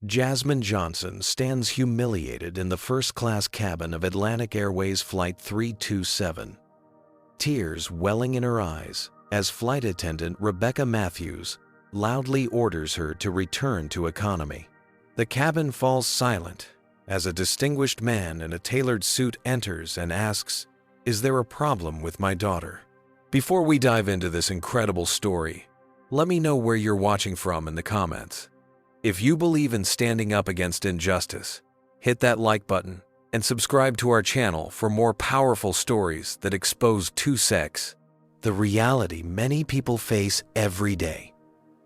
Jasmine Johnson stands humiliated in the first-class cabin of Atlantic Airways Flight 327. Tears welling in her eyes as flight attendant Rebecca Matthews loudly orders her to return to economy. The cabin falls silent as a distinguished man in a tailored suit enters and asks, "Is there a problem with my daughter?" Before we dive into this incredible story, let me know where you're watching from in the comments. If you believe in standing up against injustice, hit that like button and subscribe to our channel for more powerful stories that expose sex, the reality many people face every day.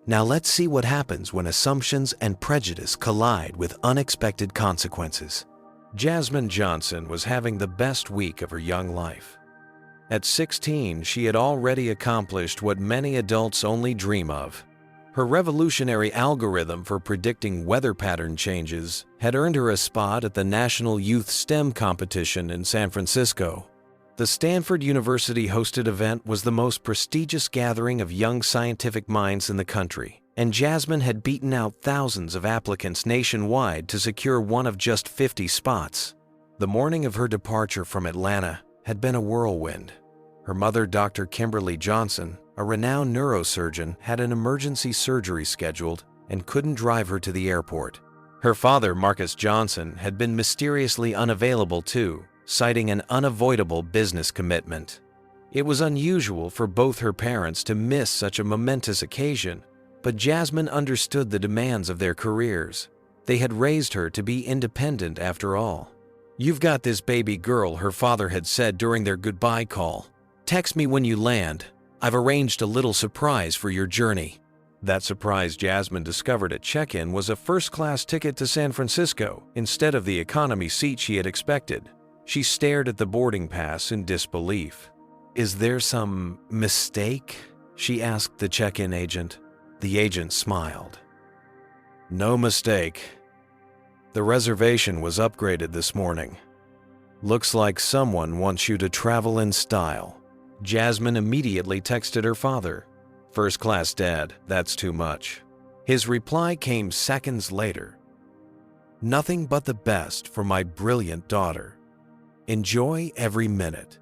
Now let's see what happens when assumptions and prejudice collide with unexpected consequences. Jasmine Johnson was having the best week of her young life. At 16, she had already accomplished what many adults only dream of. Her revolutionary algorithm for predicting weather pattern changes had earned her a spot at the National Youth STEM Competition in San Francisco. The Stanford University-hosted event was the most prestigious gathering of young scientific minds in the country, and Jasmine had beaten out thousands of applicants nationwide to secure one of just 50 spots. The morning of her departure from Atlanta had been a whirlwind. Her mother, Dr. Kimberly Johnson, a renowned neurosurgeon, had an emergency surgery scheduled and couldn't drive her to the airport. Her father, Marcus Johnson, had been mysteriously unavailable too, citing an unavoidable business commitment. It was unusual for both her parents to miss such a momentous occasion, but Jasmine understood the demands of their careers. They had raised her to be independent after all. "You've got this baby girl," her father had said during their goodbye call. "Text me when you land. I've arranged a little surprise for your journey." That surprise, Jasmine discovered at check-in, was a first-class ticket to San Francisco instead of the economy seat she had expected. She stared at the boarding pass in disbelief. "Is there some mistake?" she asked the check-in agent. The agent smiled. "No mistake. The reservation was upgraded this morning. Looks like someone wants you to travel in style." Jasmine immediately texted her father. "First class, Dad, that's too much." His reply came seconds later. "Nothing but the best for my brilliant daughter. Enjoy every minute.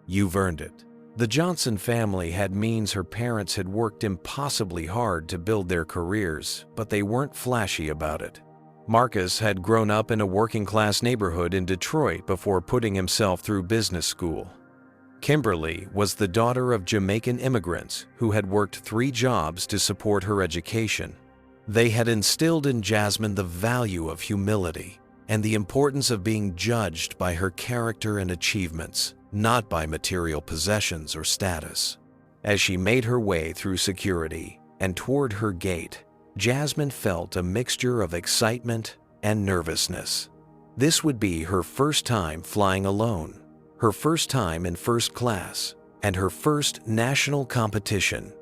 You've earned it." The Johnson family had means. Her parents had worked impossibly hard to build their careers, but they weren't flashy about it. Marcus had grown up in a working-class neighborhood in Detroit before putting himself through business school. Kimberly was the daughter of Jamaican immigrants who had worked 3 jobs to support her education. They had instilled in Jasmine the value of humility and the importance of being judged by her character and achievements, not by material possessions or status. As she made her way through security and toward her gate, Jasmine felt a mixture of excitement and nervousness. This would be her first time flying alone, her first time in first class, and her first national competition.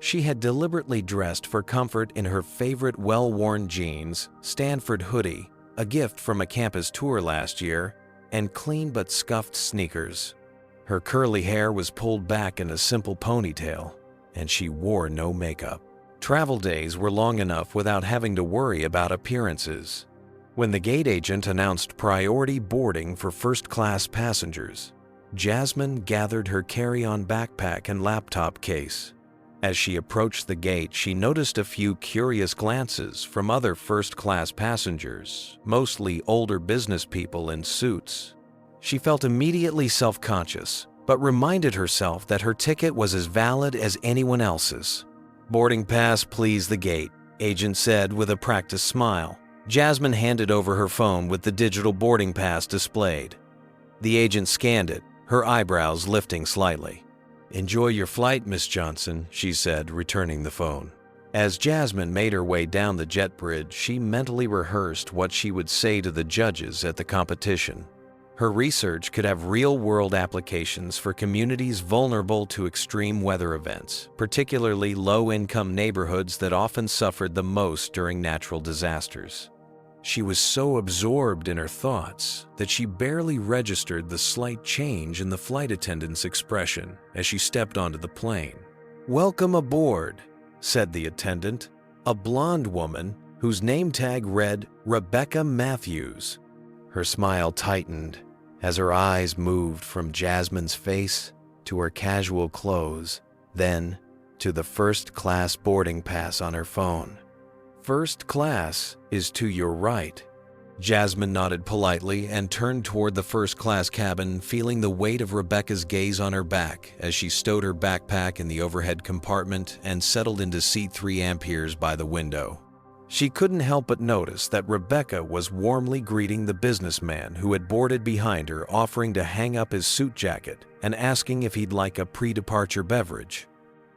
She had deliberately dressed for comfort in her favorite well-worn jeans, Stanford hoodie, a gift from a campus tour last year, and clean but scuffed sneakers. Her curly hair was pulled back in a simple ponytail, and she wore no makeup. Travel days were long enough without having to worry about appearances. When the gate agent announced priority boarding for first-class passengers, Jasmine gathered her carry-on backpack and laptop case. As she approached the gate, she noticed a few curious glances from other first-class passengers, mostly older business people in suits. She felt immediately self-conscious, but reminded herself that her ticket was as valid as anyone else's. "Boarding pass, please, the gate," agent said with a practiced smile. Jasmine handed over her phone with the digital boarding pass displayed. The agent scanned it, her eyebrows lifting slightly. "Enjoy your flight, Miss Johnson," she said, returning the phone. As Jasmine made her way down the jet bridge, she mentally rehearsed what she would say to the judges at the competition. Her research could have real-world applications for communities vulnerable to extreme weather events, particularly low-income neighborhoods that often suffered the most during natural disasters. She was so absorbed in her thoughts that she barely registered the slight change in the flight attendant's expression as she stepped onto the plane. "Welcome aboard," said the attendant, a blonde woman whose name tag read Rebecca Matthews. Her smile tightened as her eyes moved from Jasmine's face to her casual clothes, then to the first-class boarding pass on her phone. First class is to your right. Jasmine nodded politely and turned toward the first-class cabin, feeling the weight of Rebecca's gaze on her back as she stowed her backpack in the overhead compartment and settled into seat 3 amperes by the window. She couldn't help but notice that Rebecca was warmly greeting the businessman who had boarded behind her, offering to hang up his suit jacket and asking if he'd like a pre-departure beverage.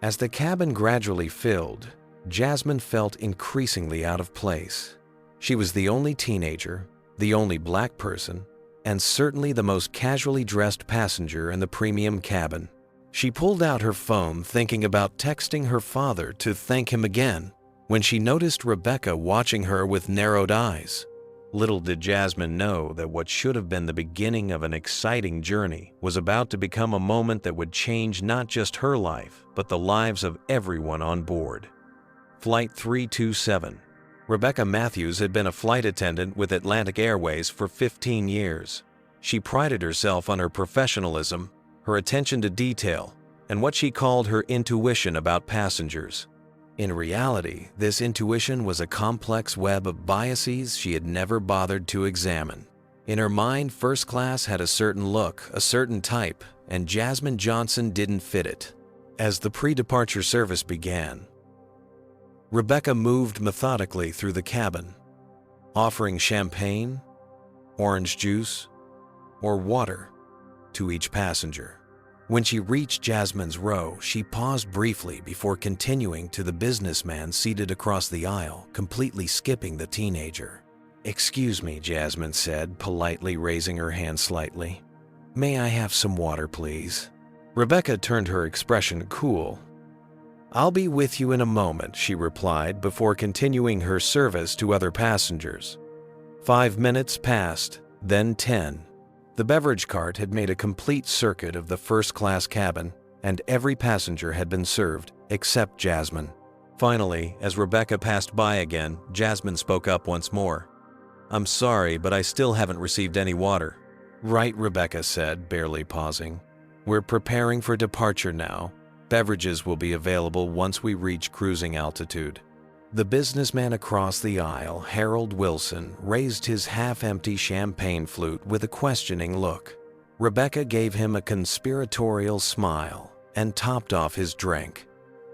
As the cabin gradually filled, Jasmine felt increasingly out of place. She was the only teenager, the only black person, and certainly the most casually dressed passenger in the premium cabin. She pulled out her phone, thinking about texting her father to thank him again, when she noticed Rebecca watching her with narrowed eyes. Little did Jasmine know that what should have been the beginning of an exciting journey was about to become a moment that would change not just her life, but the lives of everyone on board. Flight 327. Rebecca Matthews had been a flight attendant with Atlantic Airways for 15 years. She prided herself on her professionalism, her attention to detail, and what she called her intuition about passengers. In reality, this intuition was a complex web of biases she had never bothered to examine. In her mind, first class had a certain look, a certain type, and Jasmine Johnson didn't fit it. As the pre-departure service began, Rebecca moved methodically through the cabin, offering champagne, orange juice, or water to each passenger. When she reached Jasmine's row, she paused briefly before continuing to the businessman seated across the aisle, completely skipping the teenager. "Excuse me," Jasmine said, politely raising her hand slightly. "May I have some water, please?" Rebecca turned her expression cool. "I'll be with you in a moment," she replied before continuing her service to other passengers. 5 minutes passed, then 10. The beverage cart had made a complete circuit of the first-class cabin, and every passenger had been served, except Jasmine. Finally, as Rebecca passed by again, Jasmine spoke up once more. "I'm sorry, but I still haven't received any water." "Right," Rebecca said, barely pausing. "We're preparing for departure now. Beverages will be available once we reach cruising altitude." The businessman across the aisle, Harold Wilson, raised his half-empty champagne flute with a questioning look. Rebecca gave him a conspiratorial smile and topped off his drink.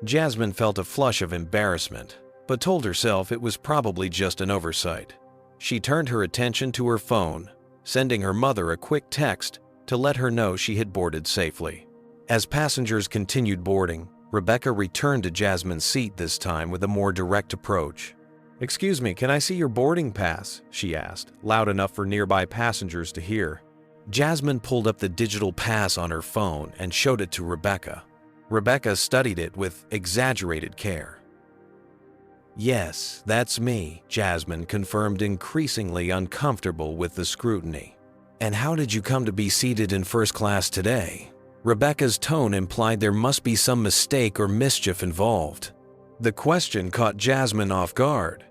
Jasmine felt a flush of embarrassment, but told herself it was probably just an oversight. She turned her attention to her phone, sending her mother a quick text to let her know she had boarded safely. As passengers continued boarding, Rebecca returned to Jasmine's seat, this time with a more direct approach. "Excuse me, can I see your boarding pass?" she asked, loud enough for nearby passengers to hear. Jasmine pulled up the digital pass on her phone and showed it to Rebecca. Rebecca studied it with exaggerated care. "Yes, that's me," Jasmine confirmed, increasingly uncomfortable with the scrutiny. "And how did you come to be seated in first class today?" Rebecca's tone implied there must be some mistake or mischief involved. The question caught Jasmine off guard.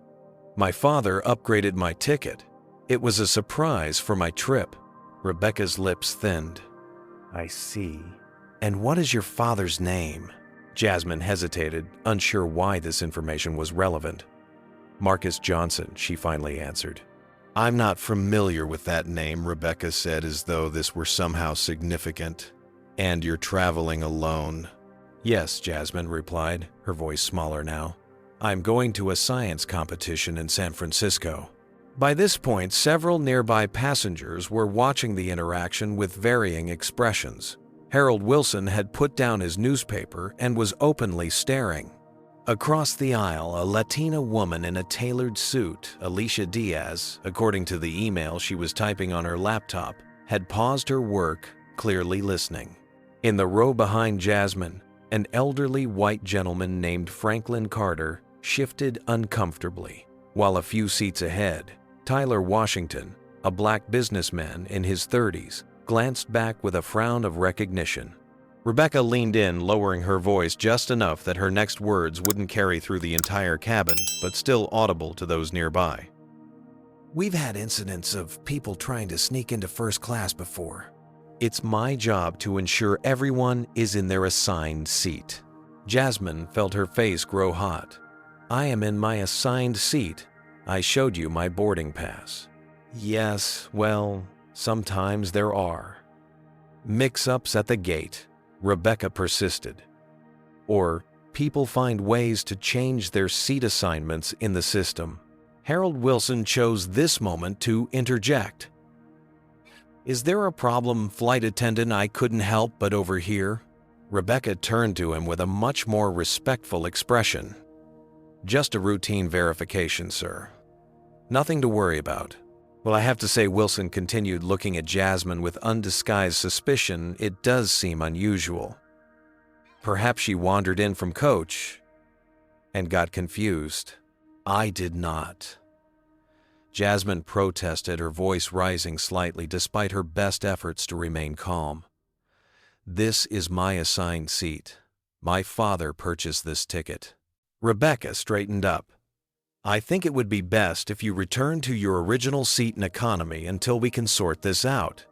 "My father upgraded my ticket. It was a surprise for my trip." Rebecca's lips thinned. "I see. And what is your father's name?" Jasmine hesitated, unsure why this information was relevant. "Marcus Johnson," she finally answered. "I'm not familiar with that name," Rebecca said, as though this were somehow significant. "And you're traveling alone?" "Yes," Jasmine replied, her voice smaller now. "I'm going to a science competition in San Francisco." By this point, several nearby passengers were watching the interaction with varying expressions. Harold Wilson had put down his newspaper and was openly staring. Across the aisle, a Latina woman in a tailored suit, Alicia Diaz, according to the email she was typing on her laptop, had paused her work, clearly listening. In the row behind Jasmine, an elderly white gentleman named Franklin Carter shifted uncomfortably, while a few seats ahead, Tyler Washington, a black businessman in his 30s, glanced back with a frown of recognition. Rebecca leaned in, lowering her voice just enough that her next words wouldn't carry through the entire cabin, but still audible to those nearby. We've had incidents of people trying to sneak into first class before. It's my job to ensure everyone is in their assigned seat. Jasmine felt her face grow hot. I am in my assigned seat. I showed you my boarding pass. Yes, well, sometimes there are. Mix-ups at the gate, Rebecca persisted. Or people find ways to change their seat assignments in the system. Harold Wilson chose this moment to interject. Is there a problem, flight attendant, I couldn't help but overhear? Rebecca turned to him with a much more respectful expression. Just a routine verification, sir. Nothing to worry about. Well, I have to say, Wilson continued, looking at Jasmine with undisguised suspicion. It does seem unusual. Perhaps she wandered in from coach and got confused. I did not. Jasmine protested, her voice rising slightly despite her best efforts to remain calm. This is my assigned seat. My father purchased this ticket. Rebecca straightened up. I think it would be best if you return to your original seat in economy until we can sort this out.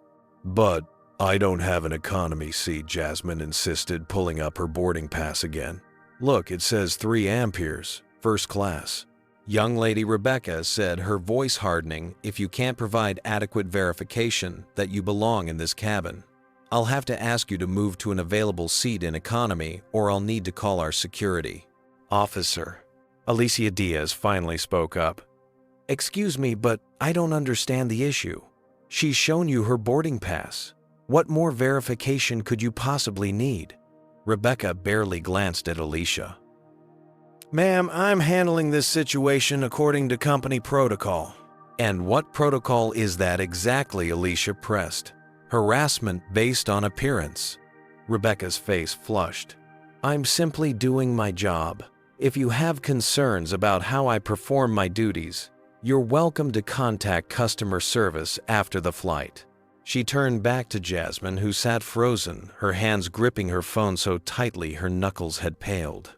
But I don't have an economy seat, Jasmine insisted, pulling up her boarding pass again. Look, it says 3 amperes, first class. Young lady, Rebecca said, her voice hardening, if you can't provide adequate verification that you belong in this cabin, I'll have to ask you to move to an available seat in economy, or I'll need to call our security. Officer. Alicia Diaz finally spoke up. Excuse me, but I don't understand the issue. She's shown you her boarding pass. What more verification could you possibly need? Rebecca barely glanced at Alicia. Ma'am, I'm handling this situation according to company protocol. And what protocol is that exactly? Alicia pressed. Harassment based on appearance. Rebecca's face flushed. I'm simply doing my job. If you have concerns about how I perform my duties, you're welcome to contact customer service after the flight. She turned back to Jasmine, who sat frozen, her hands gripping her phone so tightly her knuckles had paled.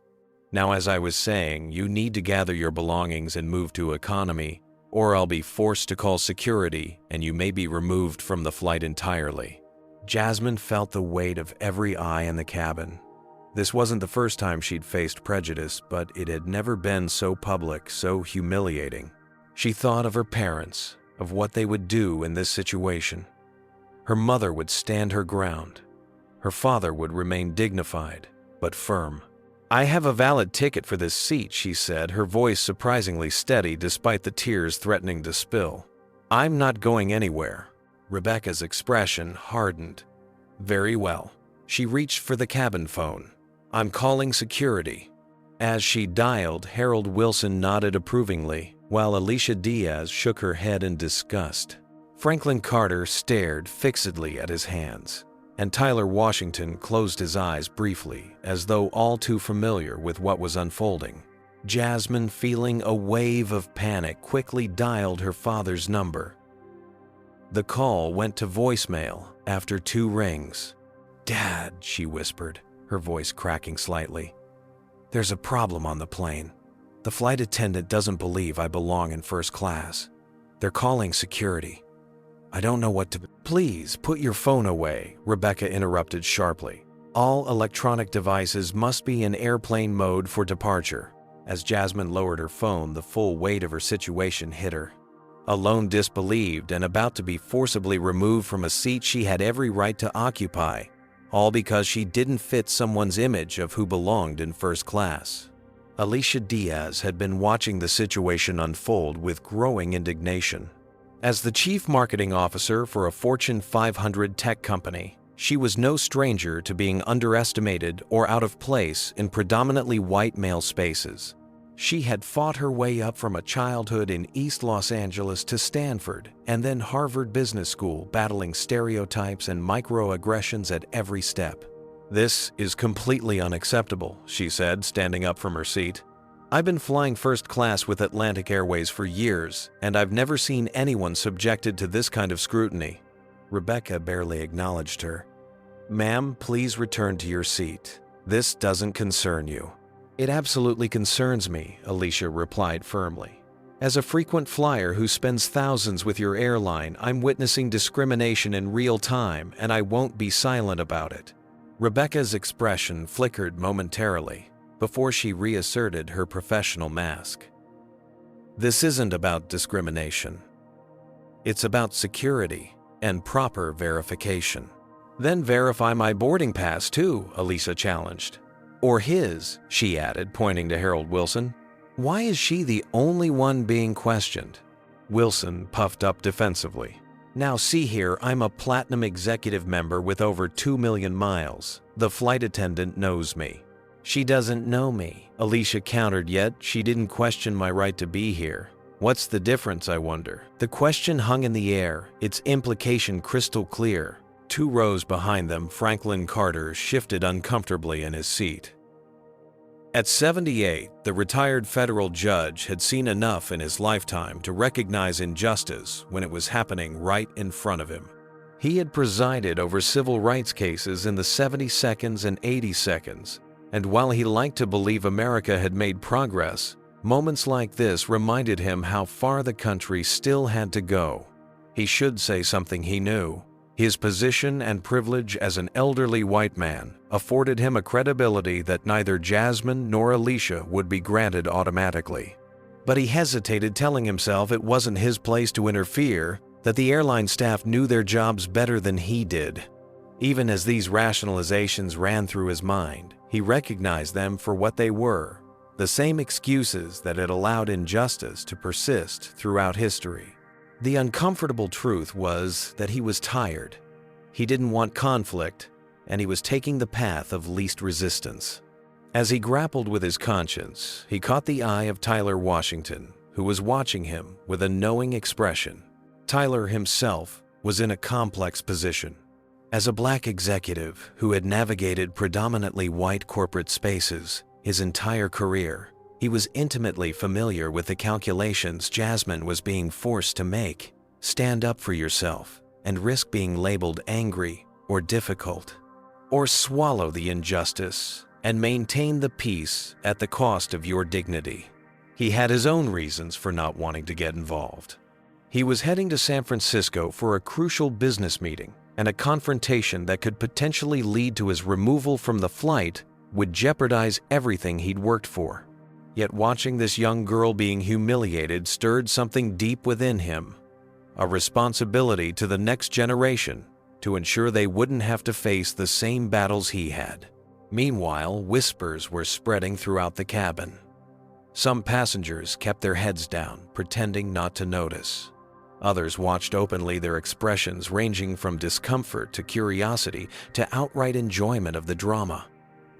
Now, as I was saying, you need to gather your belongings and move to economy, or I'll be forced to call security and you may be removed from the flight entirely. Jasmine felt the weight of every eye in the cabin. This wasn't the first time she'd faced prejudice, but it had never been so public, so humiliating. She thought of her parents, of what they would do in this situation. Her mother would stand her ground. Her father would remain dignified, but firm. I have a valid ticket for this seat, she said, her voice surprisingly steady despite the tears threatening to spill. I'm not going anywhere. Rebecca's expression hardened. Very well. She reached for the cabin phone. I'm calling security. As she dialed, Harold Wilson nodded approvingly, while Alicia Diaz shook her head in disgust. Franklin Carter stared fixedly at his hands, and Tyler Washington closed his eyes briefly, as though all too familiar with what was unfolding. Jasmine, feeling a wave of panic, quickly dialed her father's number. The call went to voicemail after 2 rings. Dad, she whispered, her voice cracking slightly. There's a problem on the plane. The flight attendant doesn't believe I belong in first class. They're calling security. I don't know what to... Please put your phone away, Rebecca interrupted sharply. All electronic devices must be in airplane mode for departure. As Jasmine lowered her phone, the full weight of her situation hit her. Alone, disbelieved, and about to be forcibly removed from a seat she had every right to occupy, all because she didn't fit someone's image of who belonged in first class. Alicia Diaz had been watching the situation unfold with growing indignation. As the chief marketing officer for a Fortune 500 tech company, she was no stranger to being underestimated or out of place in predominantly white male spaces. She had fought her way up from a childhood in East Los Angeles to Stanford and then Harvard Business School, battling stereotypes and microaggressions at every step. This is completely unacceptable, she said, standing up from her seat. I've been flying first class with Atlantic Airways for years, and I've never seen anyone subjected to this kind of scrutiny. Rebecca barely acknowledged her. "Ma'am, please return to your seat. This doesn't concern you." "It absolutely concerns me," Alicia replied firmly. "As a frequent flyer who spends thousands with your airline, I'm witnessing discrimination in real time, and I won't be silent about it." Rebecca's expression flickered momentarily before she reasserted her professional mask. "This isn't about discrimination. It's about security and proper verification." "Then verify my boarding pass too," Alicia challenged. "Or his," she added, pointing to Harold Wilson. "Why is she the only one being questioned?" Wilson puffed up defensively. "Now see here, I'm a platinum executive member with over 2 million miles. The flight attendant knows me." "She doesn't know me," Alicia countered, "yet she didn't question my right to be here. What's the difference, I wonder?" The question hung in the air, its implication crystal clear. 2 rows behind them, Franklin Carter shifted uncomfortably in his seat. At 78, the retired federal judge had seen enough in his lifetime to recognize injustice when it was happening right in front of him. He had presided over civil rights cases in the 72nds and 82nds, and while he liked to believe America had made progress, moments like this reminded him how far the country still had to go. He should say something he knew. His position and privilege as an elderly white man afforded him a credibility that neither Jasmine nor Alicia would be granted automatically. But he hesitated, telling himself it wasn't his place to interfere, that the airline staff knew their jobs better than he did. Even as these rationalizations ran through his mind, he recognized them for what they were, the same excuses that had allowed injustice to persist throughout history. The uncomfortable truth was that he was tired. He didn't want conflict, and he was taking the path of least resistance. As he grappled with his conscience, he caught the eye of Tyler Washington, who was watching him with a knowing expression. Tyler himself was in a complex position. As a black executive who had navigated predominantly white corporate spaces his entire career, he was intimately familiar with the calculations Jasmine was being forced to make. Stand up for yourself and risk being labeled angry or difficult, or swallow the injustice and maintain the peace at the cost of your dignity. He had his own reasons for not wanting to get involved. He was heading to San Francisco for a crucial business meeting, and a confrontation that could potentially lead to his removal from the flight would jeopardize everything he'd worked for. Yet watching this young girl being humiliated stirred something deep within him, a responsibility to the next generation to ensure they wouldn't have to face the same battles he had. Meanwhile, whispers were spreading throughout the cabin. Some passengers kept their heads down, pretending not to notice. Others watched openly, their expressions ranging from discomfort to curiosity to outright enjoyment of the drama.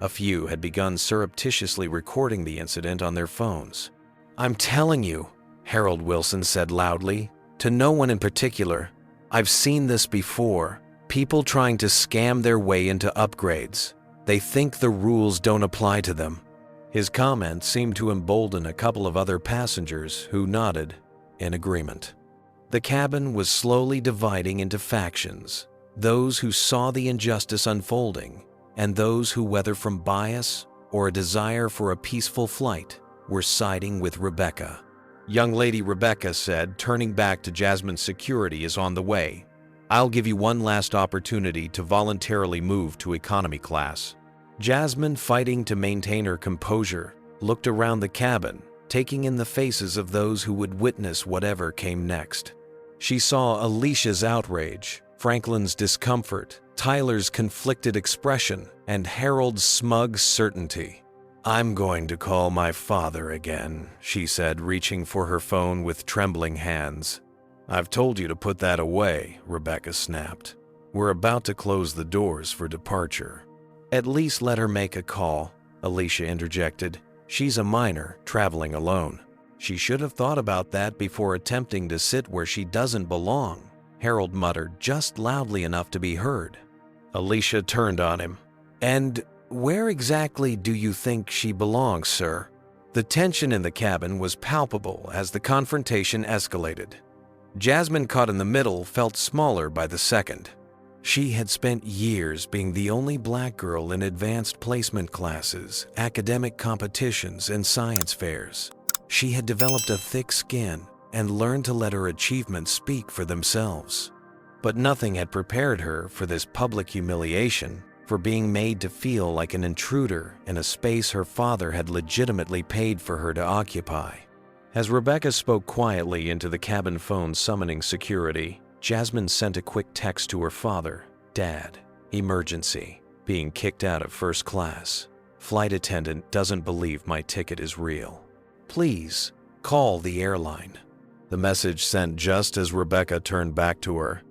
A few had begun surreptitiously recording the incident on their phones. "I'm telling you," Harold Wilson said loudly, to no one in particular, "I've seen this before. People trying to scam their way into upgrades. They think the rules don't apply to them." His comment seemed to embolden a couple of other passengers who nodded in agreement. The cabin was slowly dividing into factions, those who saw the injustice unfolding, and those who, whether from bias or a desire for a peaceful flight, were siding with Rebecca. "Young lady," Rebecca said, turning back to Jasmine's security, "is on the way. I'll give you one last opportunity to voluntarily move to economy class." Jasmine, fighting to maintain her composure, looked around the cabin, taking in the faces of those who would witness whatever came next. She saw Alicia's outrage, Franklin's discomfort, Tyler's conflicted expression, and Harold's smug certainty. "I'm going to call my father again," she said, reaching for her phone with trembling hands. "I've told you to put that away," Rebecca snapped. "We're about to close the doors for departure." "At least let her make a call," Alicia interjected. "She's a minor, traveling alone. She should have thought about that before attempting to sit where she doesn't belong," Harold muttered, just loudly enough to be heard. Alicia turned on him. "And where exactly do you think she belongs, sir?" The tension in the cabin was palpable as the confrontation escalated. Jasmine, caught in the middle, felt smaller by the second. She had spent years being the only black girl in advanced placement classes, academic competitions, and science fairs. She had developed a thick skin and learned to let her achievements speak for themselves. But nothing had prepared her for this public humiliation, for being made to feel like an intruder in a space her father had legitimately paid for her to occupy. As Rebecca spoke quietly into the cabin phone summoning security, Jasmine sent a quick text to her father. "Dad, emergency. Being kicked out of first class. Flight attendant doesn't believe my ticket is real. Please, call the airline." The message sent just as Rebecca turned back to her.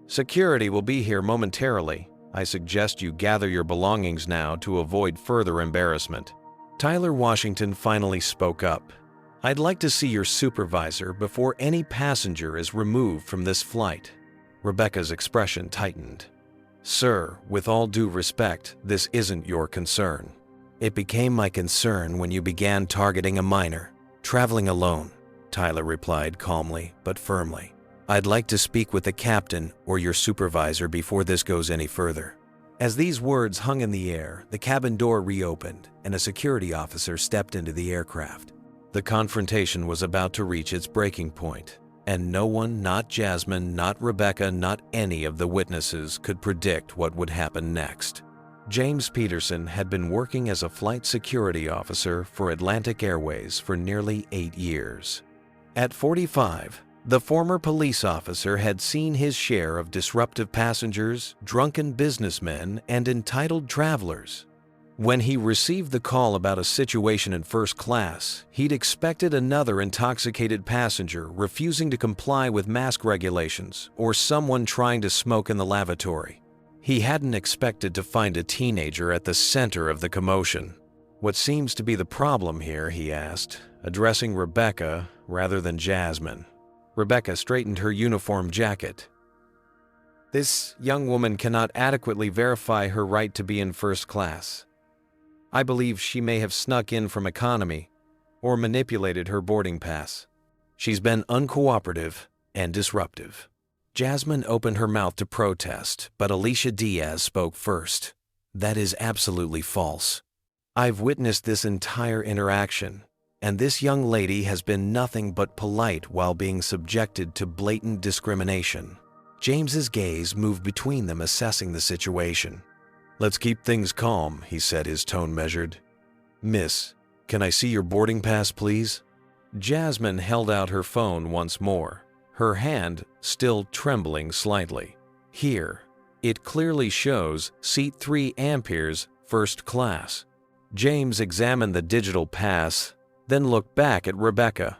"Security will be here momentarily. I suggest you gather your belongings now to avoid further embarrassment." Tyler Washington finally spoke up. "I'd like to see your supervisor before any passenger is removed from this flight." Rebecca's expression tightened. "Sir, with all due respect, this isn't your concern. It became my concern when you began targeting a minor, traveling alone," Tyler replied calmly but firmly. "I'd like to speak with the captain or your supervisor before this goes any further." As these words hung in the air, the cabin door reopened and a security officer stepped into the aircraft. The confrontation was about to reach its breaking point, and no one, not Jasmine, not Rebecca, not any of the witnesses, could predict what would happen next. James Peterson had been working as a flight security officer for Atlantic Airways for nearly 8 years. At 45, the former police officer had seen his share of disruptive passengers, drunken businessmen, and entitled travelers. When he received the call about a situation in first class, he'd expected another intoxicated passenger refusing to comply with mask regulations or someone trying to smoke in the lavatory. He hadn't expected to find a teenager at the center of the commotion. "What seems to be the problem here?" he asked, addressing Rebecca rather than Jasmine. Rebecca straightened her uniform jacket. "This young woman cannot adequately verify her right to be in first class. I believe she may have snuck in from economy or manipulated her boarding pass. She's been uncooperative and disruptive." Jasmine opened her mouth to protest, but Alicia Diaz spoke first. "That is absolutely false. I've witnessed this entire interaction, and this young lady has been nothing but polite while being subjected to blatant discrimination." James's gaze moved between them, assessing the situation. "Let's keep things calm," he said, his tone measured. "Miss, can I see your boarding pass, please?" Jasmine held out her phone once more, her hand still trembling slightly. "Here, it clearly shows seat 3 amperes, first class." James examined the digital pass, then looked back at Rebecca.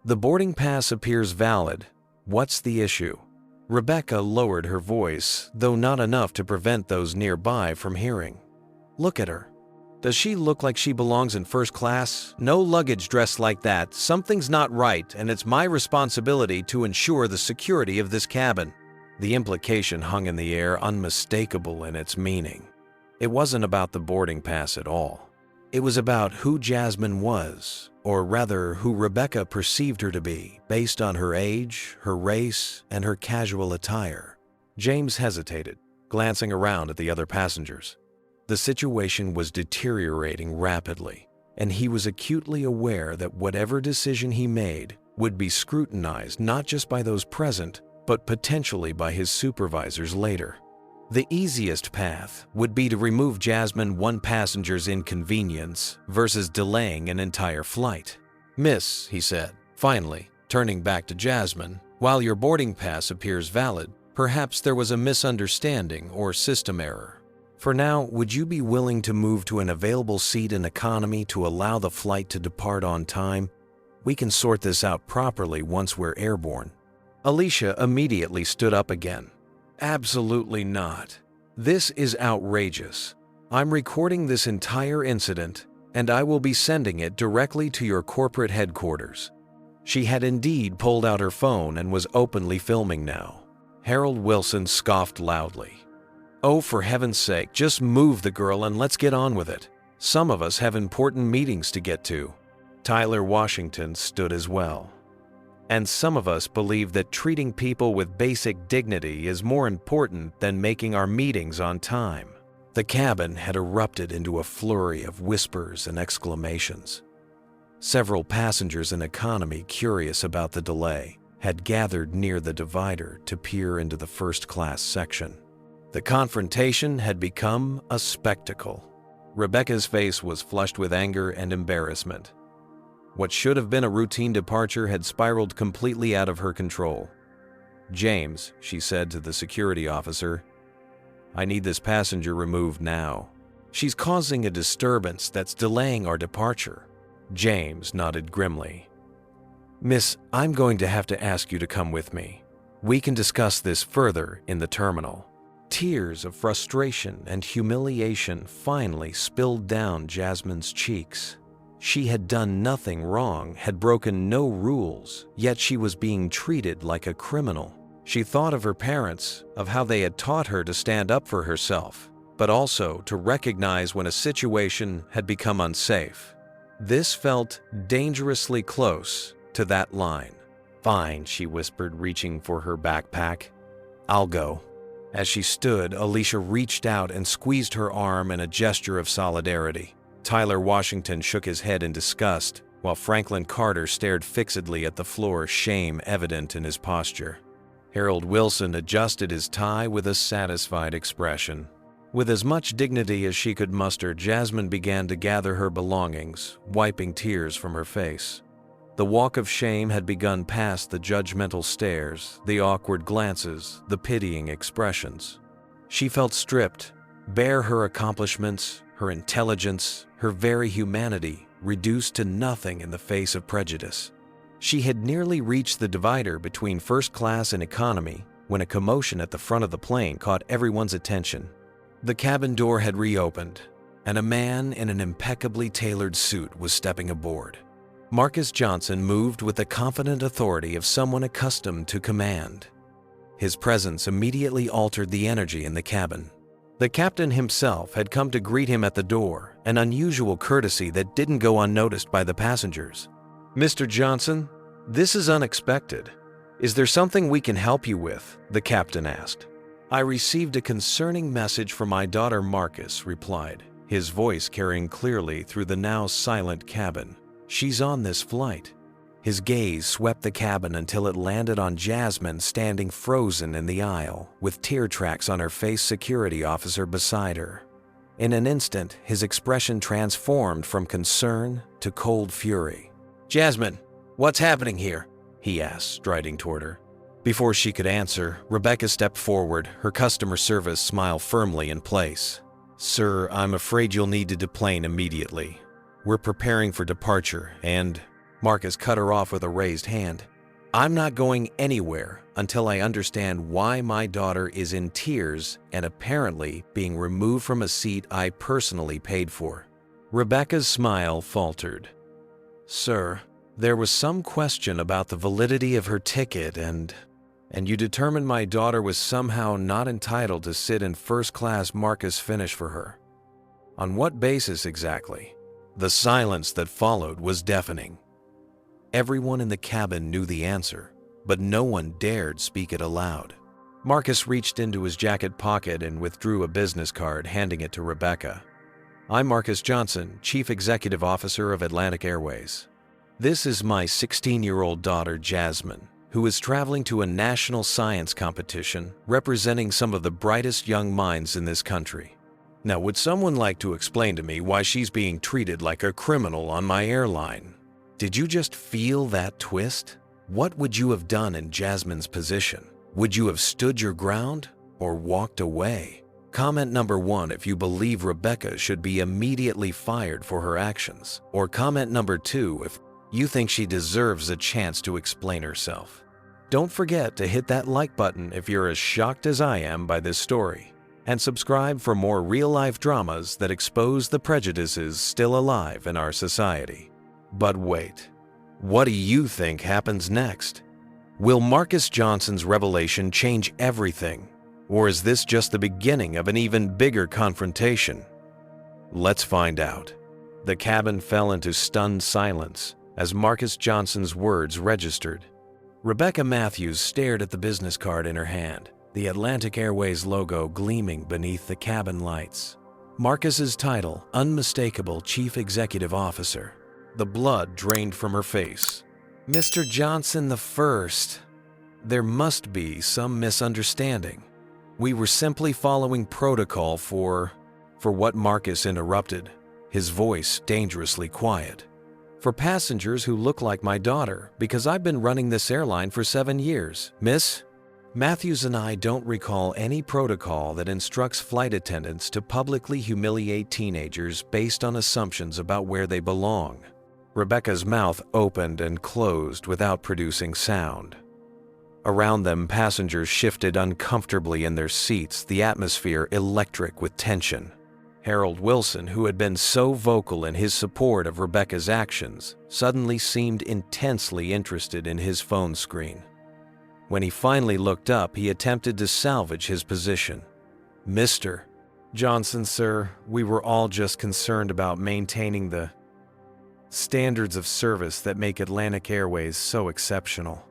"The boarding pass appears valid. What's the issue?" Rebecca lowered her voice, though not enough to prevent those nearby from hearing. "Look at her. Does she look like she belongs in first class? No luggage dressed like that. Something's not right, and it's my responsibility to ensure the security of this cabin." The implication hung in the air, unmistakable in its meaning. It wasn't about the boarding pass at all. It was about who Jasmine was, or rather who Rebecca perceived her to be, based on her age, her race, and her casual attire. James hesitated, glancing around at the other passengers. The situation was deteriorating rapidly, and he was acutely aware that whatever decision he made would be scrutinized not just by those present, but potentially by his supervisors later. The easiest path would be to remove Jasmine one passenger's inconvenience versus delaying an entire flight. "Miss," he said, finally, turning back to Jasmine, "while your boarding pass appears valid, perhaps there was a misunderstanding or system error. For now, would you be willing to move to an available seat in economy to allow the flight to depart on time? We can sort this out properly once we're airborne." Alicia immediately stood up again. "Absolutely not. This is outrageous. I'm recording this entire incident, and I will be sending it directly to your corporate headquarters." She had indeed pulled out her phone and was openly filming now. Harold Wilson scoffed loudly. "Oh, for heaven's sake, just move the girl and let's get on with it. Some of us have important meetings to get to." Tyler Washington stood as well. And some of us believe that treating people with basic dignity is more important than making our meetings on time. The cabin had erupted into a flurry of whispers and exclamations. Several passengers in economy, curious about the delay, had gathered near the divider to peer into the first-class section. The confrontation had become a spectacle. Rebecca's face was flushed with anger and embarrassment. What should have been a routine departure had spiraled completely out of her control. "James," she said to the security officer, "I need this passenger removed now. She's causing a disturbance that's delaying our departure." James nodded grimly. "Miss, I'm going to have to ask you to come with me. We can discuss this further in the terminal." Tears of frustration and humiliation finally spilled down Jasmine's cheeks. She had done nothing wrong, had broken no rules, yet she was being treated like a criminal. She thought of her parents, of how they had taught her to stand up for herself, but also to recognize when a situation had become unsafe. This felt dangerously close to that line. "Fine," she whispered, reaching for her backpack. "I'll go." As she stood, Alicia reached out and squeezed her arm in a gesture of solidarity. Tyler Washington shook his head in disgust, while Franklin Carter stared fixedly at the floor, shame evident in his posture. Harold Wilson adjusted his tie with a satisfied expression. With as much dignity as she could muster, Jasmine began to gather her belongings, wiping tears from her face. The walk of shame had begun past the judgmental stares, the awkward glances, the pitying expressions. She felt stripped, bare her accomplishments, her intelligence, her very humanity, reduced to nothing in the face of prejudice. She had nearly reached the divider between first class and economy when a commotion at the front of the plane caught everyone's attention. The cabin door had reopened, and a man in an impeccably tailored suit was stepping aboard. Marcus Johnson moved with the confident authority of someone accustomed to command. His presence immediately altered the energy in the cabin. The captain himself had come to greet him at the door, an unusual courtesy that didn't go unnoticed by the passengers. "Mr. Johnson, this is unexpected. Is there something we can help you with?" the captain asked. "I received a concerning message from my daughter," Marcus replied, his voice carrying clearly through the now silent cabin. "She's on this flight." His gaze swept the cabin until it landed on Jasmine standing frozen in the aisle, with tear tracks on her face, security officer beside her. In an instant, his expression transformed from concern to cold fury. "Jasmine, what's happening here?" he asked, striding toward her. Before she could answer, Rebecca stepped forward, her customer service smile firmly in place. "Sir, I'm afraid you'll need to deplane immediately. We're preparing for departure, and—" Marcus cut her off with a raised hand. "I'm not going anywhere until I understand why my daughter is in tears and apparently being removed from a seat I personally paid for." Rebecca's smile faltered. "Sir, there was some question about the validity of her ticket and you determined my daughter was somehow not entitled to sit in first class." Marcus finished for her. "On what basis exactly?" The silence that followed was deafening. Everyone in the cabin knew the answer, but no one dared speak it aloud. Marcus reached into his jacket pocket and withdrew a business card, handing it to Rebecca. "I'm Marcus Johnson, Chief Executive Officer of Atlantic Airways. This is my 16-year-old daughter, Jasmine, who is traveling to a national science competition representing some of the brightest young minds in this country. Now, would someone like to explain to me why she's being treated like a criminal on my airline? Did you just feel that twist? What would you have done in Jasmine's position? Would you have stood your ground or walked away? Comment number 1 if you believe Rebecca should be immediately fired for her actions, or comment number 2 if you think she deserves a chance to explain herself. Don't forget to hit that like button if you're as shocked as I am by this story. And subscribe for more real-life dramas that expose the prejudices still alive in our society. But wait, what do you think happens next? Will Marcus Johnson's revelation change everything? Or is this just the beginning of an even bigger confrontation? Let's find out. The cabin fell into stunned silence as Marcus Johnson's words registered. Rebecca Matthews stared at the business card in her hand, the Atlantic Airways logo gleaming beneath the cabin lights. Marcus's title, unmistakable Chief Executive Officer. The blood drained from her face. Mr. Johnson the First. There must be some misunderstanding. We were simply following protocol for what Marcus interrupted, his voice dangerously quiet. For passengers who look like my daughter, because I've been running this airline for 7 years. Miss, Matthews and I don't recall any protocol that instructs flight attendants to publicly humiliate teenagers based on assumptions about where they belong. Rebecca's mouth opened and closed without producing sound. Around them, passengers shifted uncomfortably in their seats, the atmosphere electric with tension. Harold Wilson, who had been so vocal in his support of Rebecca's actions, suddenly seemed intensely interested in his phone screen. When he finally looked up, he attempted to salvage his position. Mr. Johnson, sir, we were all just concerned about maintaining the standards of service that make Atlantic Airways so exceptional.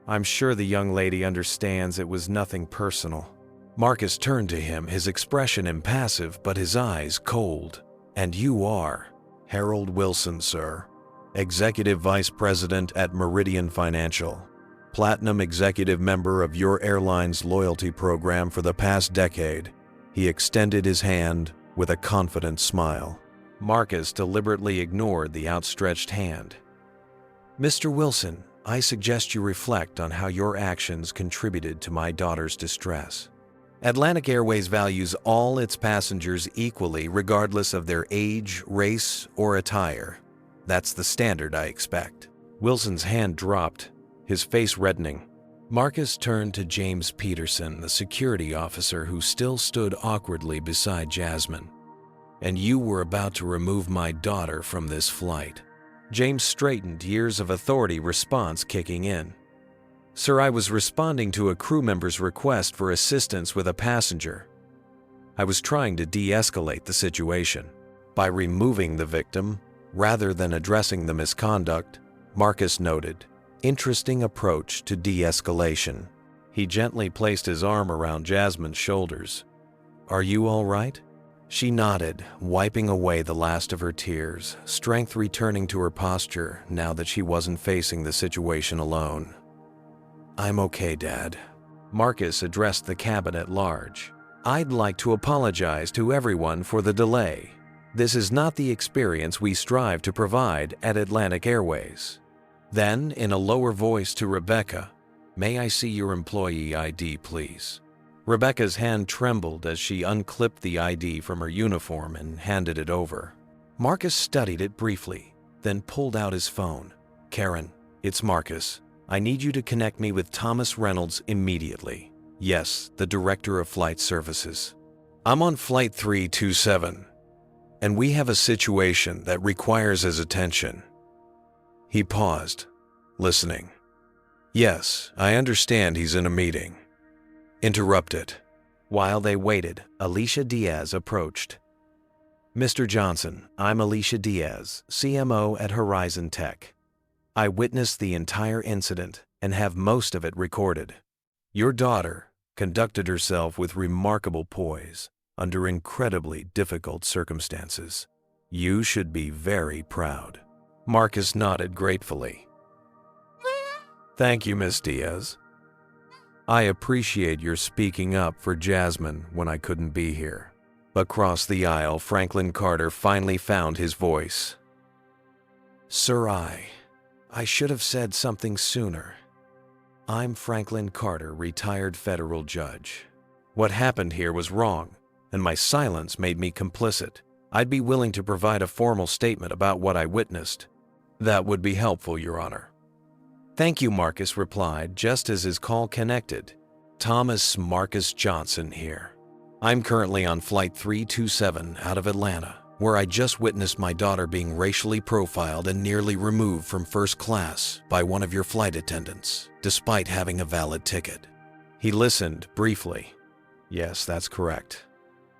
I'm sure the young lady understands it was nothing personal. Marcus turned to him, his expression impassive but his eyes cold. And you are? Harold Wilson, sir. Executive Vice President at Meridian Financial. Platinum executive member of your airline's loyalty program for the past decade. He extended his hand with a confident smile. Marcus deliberately ignored the outstretched hand. Mr. Wilson, I suggest you reflect on how your actions contributed to my daughter's distress. Atlantic Airways values all its passengers equally regardless of their age, race, or attire. That's the standard I expect. Wilson's hand dropped, his face reddening. Marcus turned to James Peterson, the security officer who still stood awkwardly beside Jasmine. And you were about to remove my daughter from this flight. James straightened, years of authority response kicking in. Sir, I was responding to a crew member's request for assistance with a passenger. I was trying to de-escalate the situation. By removing the victim, rather than addressing the misconduct, Marcus noted, interesting approach to de-escalation. He gently placed his arm around Jasmine's shoulders. Are you all right? She nodded, wiping away the last of her tears, strength returning to her posture now that she wasn't facing the situation alone. I'm okay, Dad. Marcus addressed the cabin at large. I'd like to apologize to everyone for the delay. This is not the experience we strive to provide at Atlantic Airways. Then, in a lower voice to Rebecca, may I see your employee ID, please? Rebecca's hand trembled as she unclipped the ID from her uniform and handed it over. Marcus studied it briefly, then pulled out his phone. Karen, it's Marcus. I need you to connect me with Thomas Reynolds immediately. Yes, the Director of Flight Services. I'm on Flight 327, and we have a situation that requires his attention. He paused, listening. Yes, I understand he's in a meeting. Interrupt it. While they waited, Alicia Diaz approached. Mr. Johnson, I'm Alicia Diaz, CMO at Horizon Tech. I witnessed the entire incident and have most of it recorded. Your daughter conducted herself with remarkable poise under incredibly difficult circumstances. You should be very proud. Marcus nodded gratefully. Thank you, Miss Diaz. I appreciate your speaking up for Jasmine when I couldn't be here. Across the aisle, Franklin Carter finally found his voice. Sir, I should have said something sooner. I'm Franklin Carter, retired federal judge. What happened here was wrong, and my silence made me complicit. I'd be willing to provide a formal statement about what I witnessed. That would be helpful, Your Honor. Thank you, Marcus replied, just as his call connected. Thomas Marcus Johnson here. I'm currently on Flight 327 out of Atlanta, where I just witnessed my daughter being racially profiled and nearly removed from first class by one of your flight attendants, despite having a valid ticket. He listened briefly. Yes, that's correct.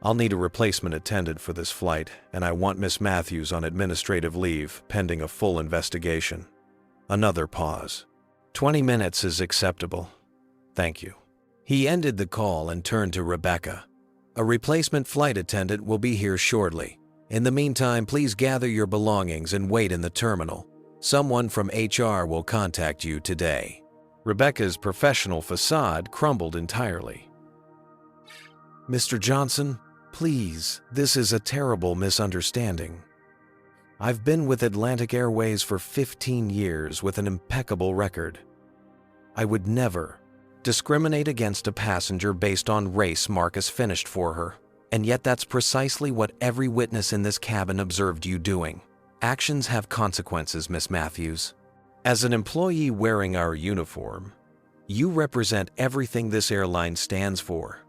I'll need a replacement attendant for this flight, and I want Miss Matthews on administrative leave pending a full investigation. Another pause. 20 minutes is acceptable. Thank you. He ended the call and turned to Rebecca. A replacement flight attendant will be here shortly. In the meantime, please gather your belongings and wait in the terminal. Someone from HR will contact you today. Rebecca's professional facade crumbled entirely. Mr. Johnson, please, this is a terrible misunderstanding. I've been with Atlantic Airways for 15 years with an impeccable record. I would never discriminate against a passenger based on race Marcus finished for her, and yet that's precisely what every witness in this cabin observed you doing. Actions have consequences, Miss Matthews. As an employee wearing our uniform, you represent everything this airline stands for,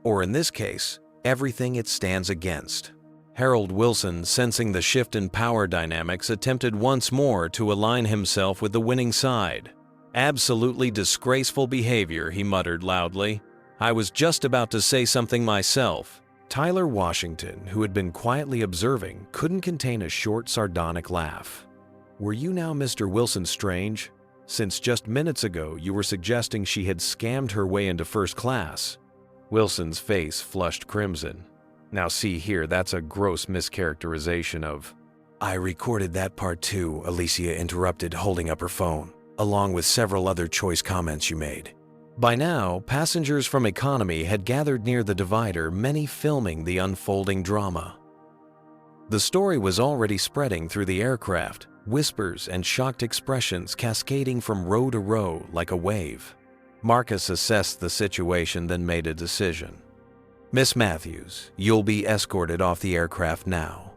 or in this case, everything it stands against. Harold Wilson, sensing the shift in power dynamics, attempted once more to align himself with the winning side. Absolutely disgraceful behavior, he muttered loudly. I was just about to say something myself. Tyler Washington, who had been quietly observing, couldn't contain a short, sardonic laugh. Were you now Mr. Wilson Strange? Since just minutes ago you were suggesting she had scammed her way into first class. Wilson's face flushed crimson. Now see here, that's a gross mischaracterization of... I recorded that part too, Alicia interrupted, holding up her phone, along with several other choice comments you made. By now, passengers from economy had gathered near the divider, many filming the unfolding drama. The story was already spreading through the aircraft, whispers and shocked expressions cascading from row to row like a wave. Marcus assessed the situation, then made a decision. Miss Matthews, you'll be escorted off the aircraft now.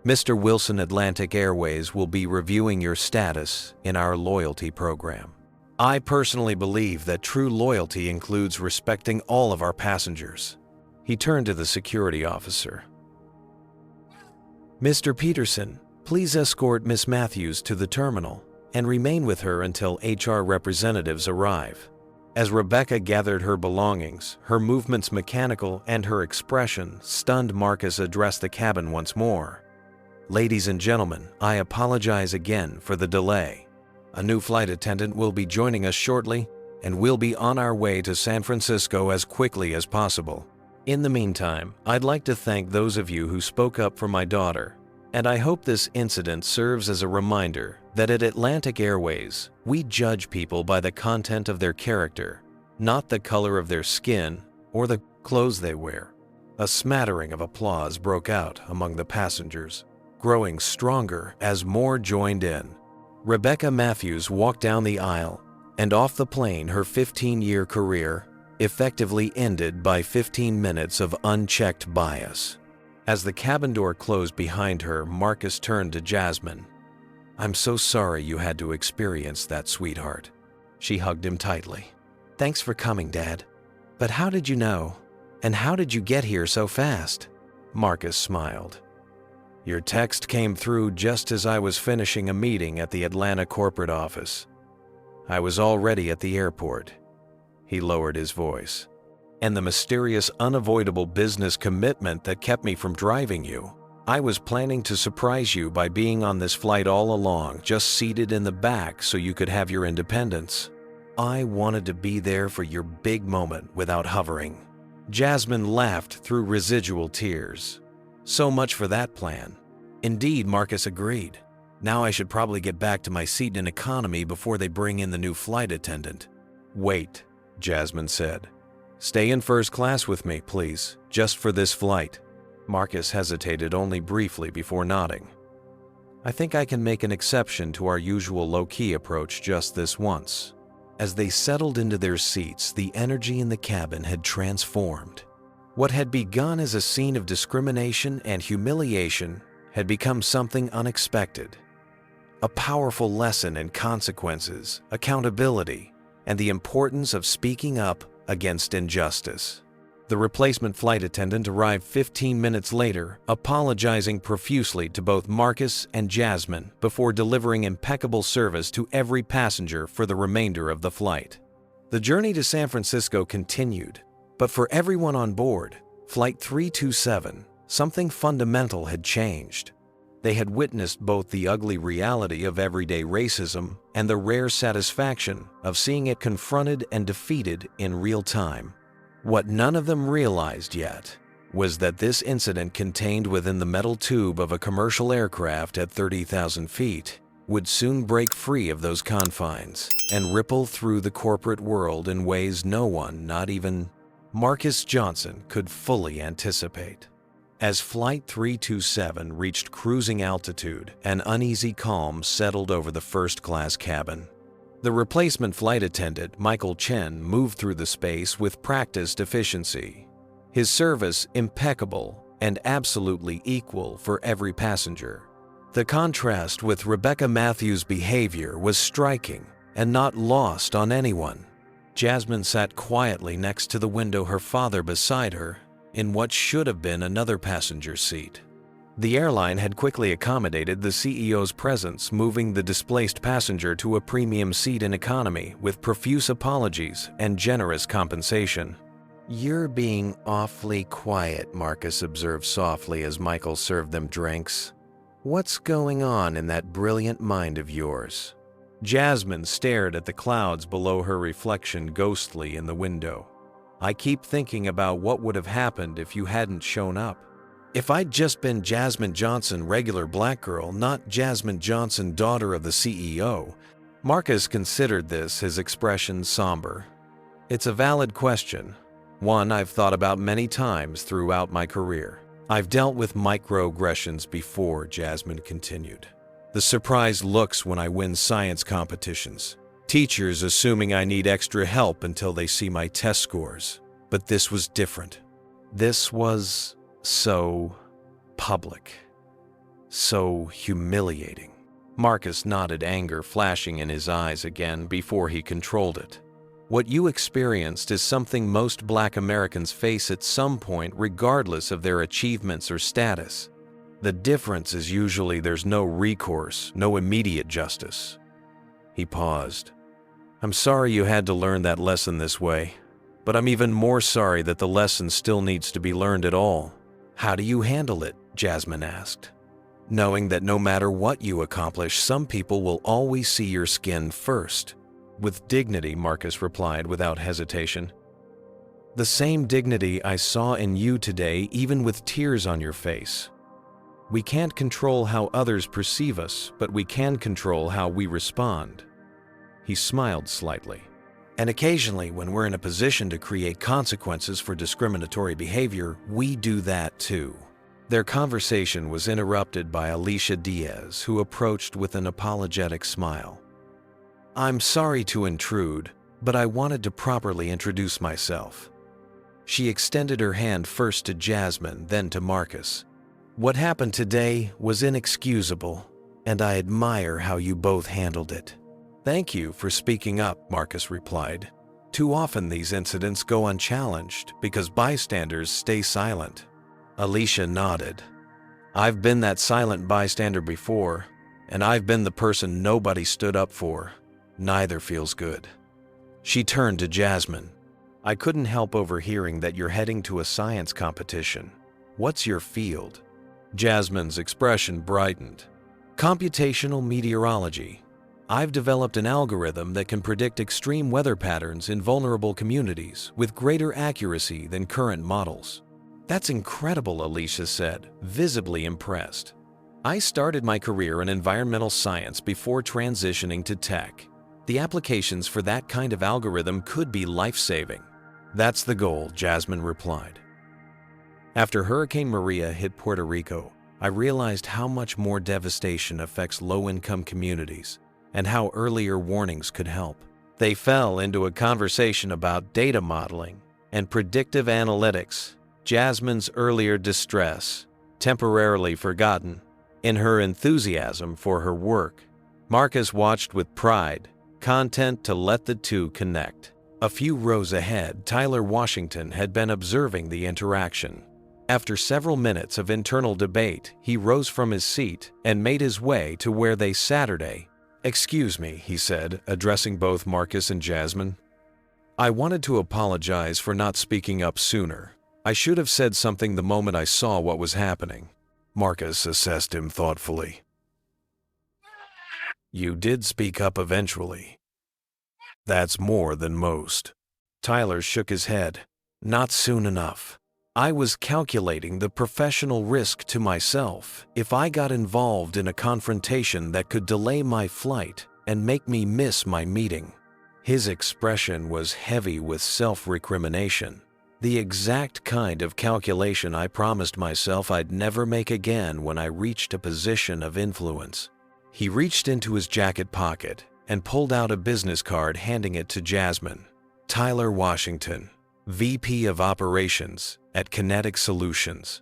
Mr. Wilson Atlantic Airways will be reviewing your status in our loyalty program. I personally believe that true loyalty includes respecting all of our passengers. He turned to the security officer. Mr. Peterson, please escort Miss Matthews to the terminal and remain with her until HR representatives arrive. As Rebecca gathered her belongings, her movements mechanical and her expression stunned, Marcus addressed the cabin once more. Ladies and gentlemen, I apologize again for the delay. A new flight attendant will be joining us shortly, and we'll be on our way to San Francisco as quickly as possible. In the meantime, I'd like to thank those of you who spoke up for my daughter, and I hope this incident serves as a reminder that at Atlantic Airways, we judge people by the content of their character, not the color of their skin or the clothes they wear. A smattering of applause broke out among the passengers, growing stronger as more joined in. Rebecca Matthews walked down the aisle, and off the plane her 15-year career effectively ended by 15 minutes of unchecked bias. As the cabin door closed behind her, Marcus turned to Jasmine. I'm so sorry you had to experience that, sweetheart. She hugged him tightly. Thanks for coming, Dad. But how did you know? And how did you get here so fast? Marcus smiled. Your text came through just as I was finishing a meeting at the Atlanta corporate office. I was already at the airport. He lowered his voice. And the mysterious, unavoidable business commitment that kept me from driving you. I was planning to surprise you by being on this flight all along, just seated in the back so you could have your independence. I wanted to be there for your big moment without hovering. Jasmine laughed through residual tears. So much for that plan. Indeed, Marcus agreed. Now I should probably get back to my seat in economy before they bring in the new flight attendant. Wait, Jasmine said. Stay in first class with me, please, just for this flight. Marcus hesitated only briefly before nodding. I think I can make an exception to our usual low-key approach just this once. As they settled into their seats, the energy in the cabin had transformed. What had begun as a scene of discrimination and humiliation had become something unexpected. A powerful lesson in consequences, accountability, and the importance of speaking up against injustice. The replacement flight attendant arrived 15 minutes later, apologizing profusely to both Marcus and Jasmine before delivering impeccable service to every passenger for the remainder of the flight. The journey to San Francisco continued, but for everyone on board, Flight 327, something fundamental had changed. They had witnessed both the ugly reality of everyday racism and the rare satisfaction of seeing it confronted and defeated in real time. What none of them realized yet was that this incident contained within the metal tube of a commercial aircraft at 30,000 feet would soon break free of those confines and ripple through the corporate world in ways no one, not even Marcus Johnson, could fully anticipate. As Flight 327 reached cruising altitude, an uneasy calm settled over the first-class cabin. The replacement flight attendant, Michael Chen, moved through the space with practiced efficiency, his service impeccable and absolutely equal for every passenger. The contrast with Rebecca Matthews' behavior was striking and not lost on anyone. Jasmine sat quietly next to the window, her father beside her, in what should have been another passenger seat. The airline had quickly accommodated the CEO's presence, moving the displaced passenger to a premium seat in economy with profuse apologies and generous compensation. "You're being awfully quiet," Marcus observed softly as Michael served them drinks. "What's going on in that brilliant mind of yours?" Jasmine stared at the clouds below her reflection ghostly in the window. "I keep thinking about what would have happened if you hadn't shown up. If I'd just been Jasmine Johnson, regular black girl, not Jasmine Johnson, daughter of the CEO." Marcus considered this, his expression somber. "It's a valid question, one I've thought about many times throughout my career. I've dealt with microaggressions before," Jasmine continued. "The surprised looks when I win science competitions. Teachers assuming I need extra help until they see my test scores. But this was different. This was so public. So humiliating." Marcus nodded, anger flashing in his eyes again before he controlled it. "What you experienced is something most Black Americans face at some point, regardless of their achievements or status. The difference is usually there's no recourse, no immediate justice." He paused. "I'm sorry you had to learn that lesson this way, but I'm even more sorry that the lesson still needs to be learned at all." "How do you handle it?" Jasmine asked. "Knowing that no matter what you accomplish, some people will always see your skin first." "With dignity," Marcus replied without hesitation. "The same dignity I saw in you today, even with tears on your face. We can't control how others perceive us, but we can control how we respond." He smiled slightly. "And occasionally, when we're in a position to create consequences for discriminatory behavior, we do that too." Their conversation was interrupted by Alicia Diaz, who approached with an apologetic smile. "I'm sorry to intrude, but I wanted to properly introduce myself." She extended her hand first to Jasmine, then to Marcus. "What happened today was inexcusable, and I admire how you both handled it." "Thank you for speaking up," Marcus replied. "Too often these incidents go unchallenged because bystanders stay silent." Alicia nodded. "I've been that silent bystander before, and I've been the person nobody stood up for. Neither feels good." She turned to Jasmine. "I couldn't help overhearing that you're heading to a science competition. What's your field?" Jasmine's expression brightened. "Computational meteorology. I've developed an algorithm that can predict extreme weather patterns in vulnerable communities with greater accuracy than current models." "That's incredible," Alicia said, visibly impressed. "I started my career in environmental science before transitioning to tech. The applications for that kind of algorithm could be life-saving." "That's the goal," Jasmine replied. "After Hurricane Maria hit Puerto Rico, I realized how much more devastation affects low-income communities and how earlier warnings could help." They fell into a conversation about data modeling and predictive analytics, Jasmine's earlier distress, temporarily forgotten in her enthusiasm for her work. Marcus watched with pride, content to let the two connect. A few rows ahead, Tyler Washington had been observing the interaction. After several minutes of internal debate, he rose from his seat and made his way to where they Saturday. "Excuse me," he said, addressing both Marcus and Jasmine. "I wanted to apologize for not speaking up sooner. I should have said something the moment I saw what was happening." Marcus assessed him thoughtfully. You did speak up eventually. That's more than most. Tyler shook his head. Not soon enough. I was calculating the professional risk to myself if I got involved in a confrontation that could delay my flight and make me miss my meeting. His expression was heavy with self-recrimination, the exact kind of calculation I promised myself I'd never make again when I reached a position of influence. He reached into his jacket pocket and pulled out a business card, handing it to Jasmine. Tyler Washington, VP of Operations at Kinetic Solutions.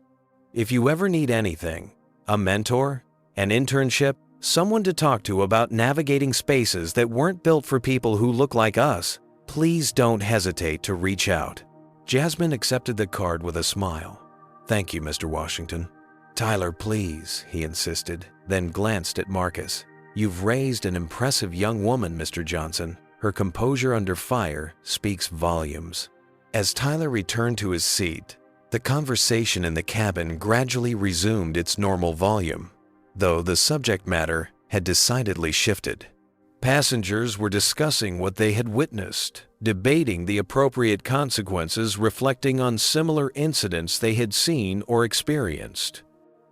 If you ever need anything, a mentor, an internship, someone to talk to about navigating spaces that weren't built for people who look like us, please don't hesitate to reach out. Jasmine accepted the card with a smile. Thank you, Mr. Washington. Tyler, please, he insisted, then glanced at Marcus. You've raised an impressive young woman, Mr. Johnson. Her composure under fire speaks volumes. As Tyler returned to his seat, the conversation in the cabin gradually resumed its normal volume, though the subject matter had decidedly shifted. Passengers were discussing what they had witnessed, debating the appropriate consequences, reflecting on similar incidents they had seen or experienced.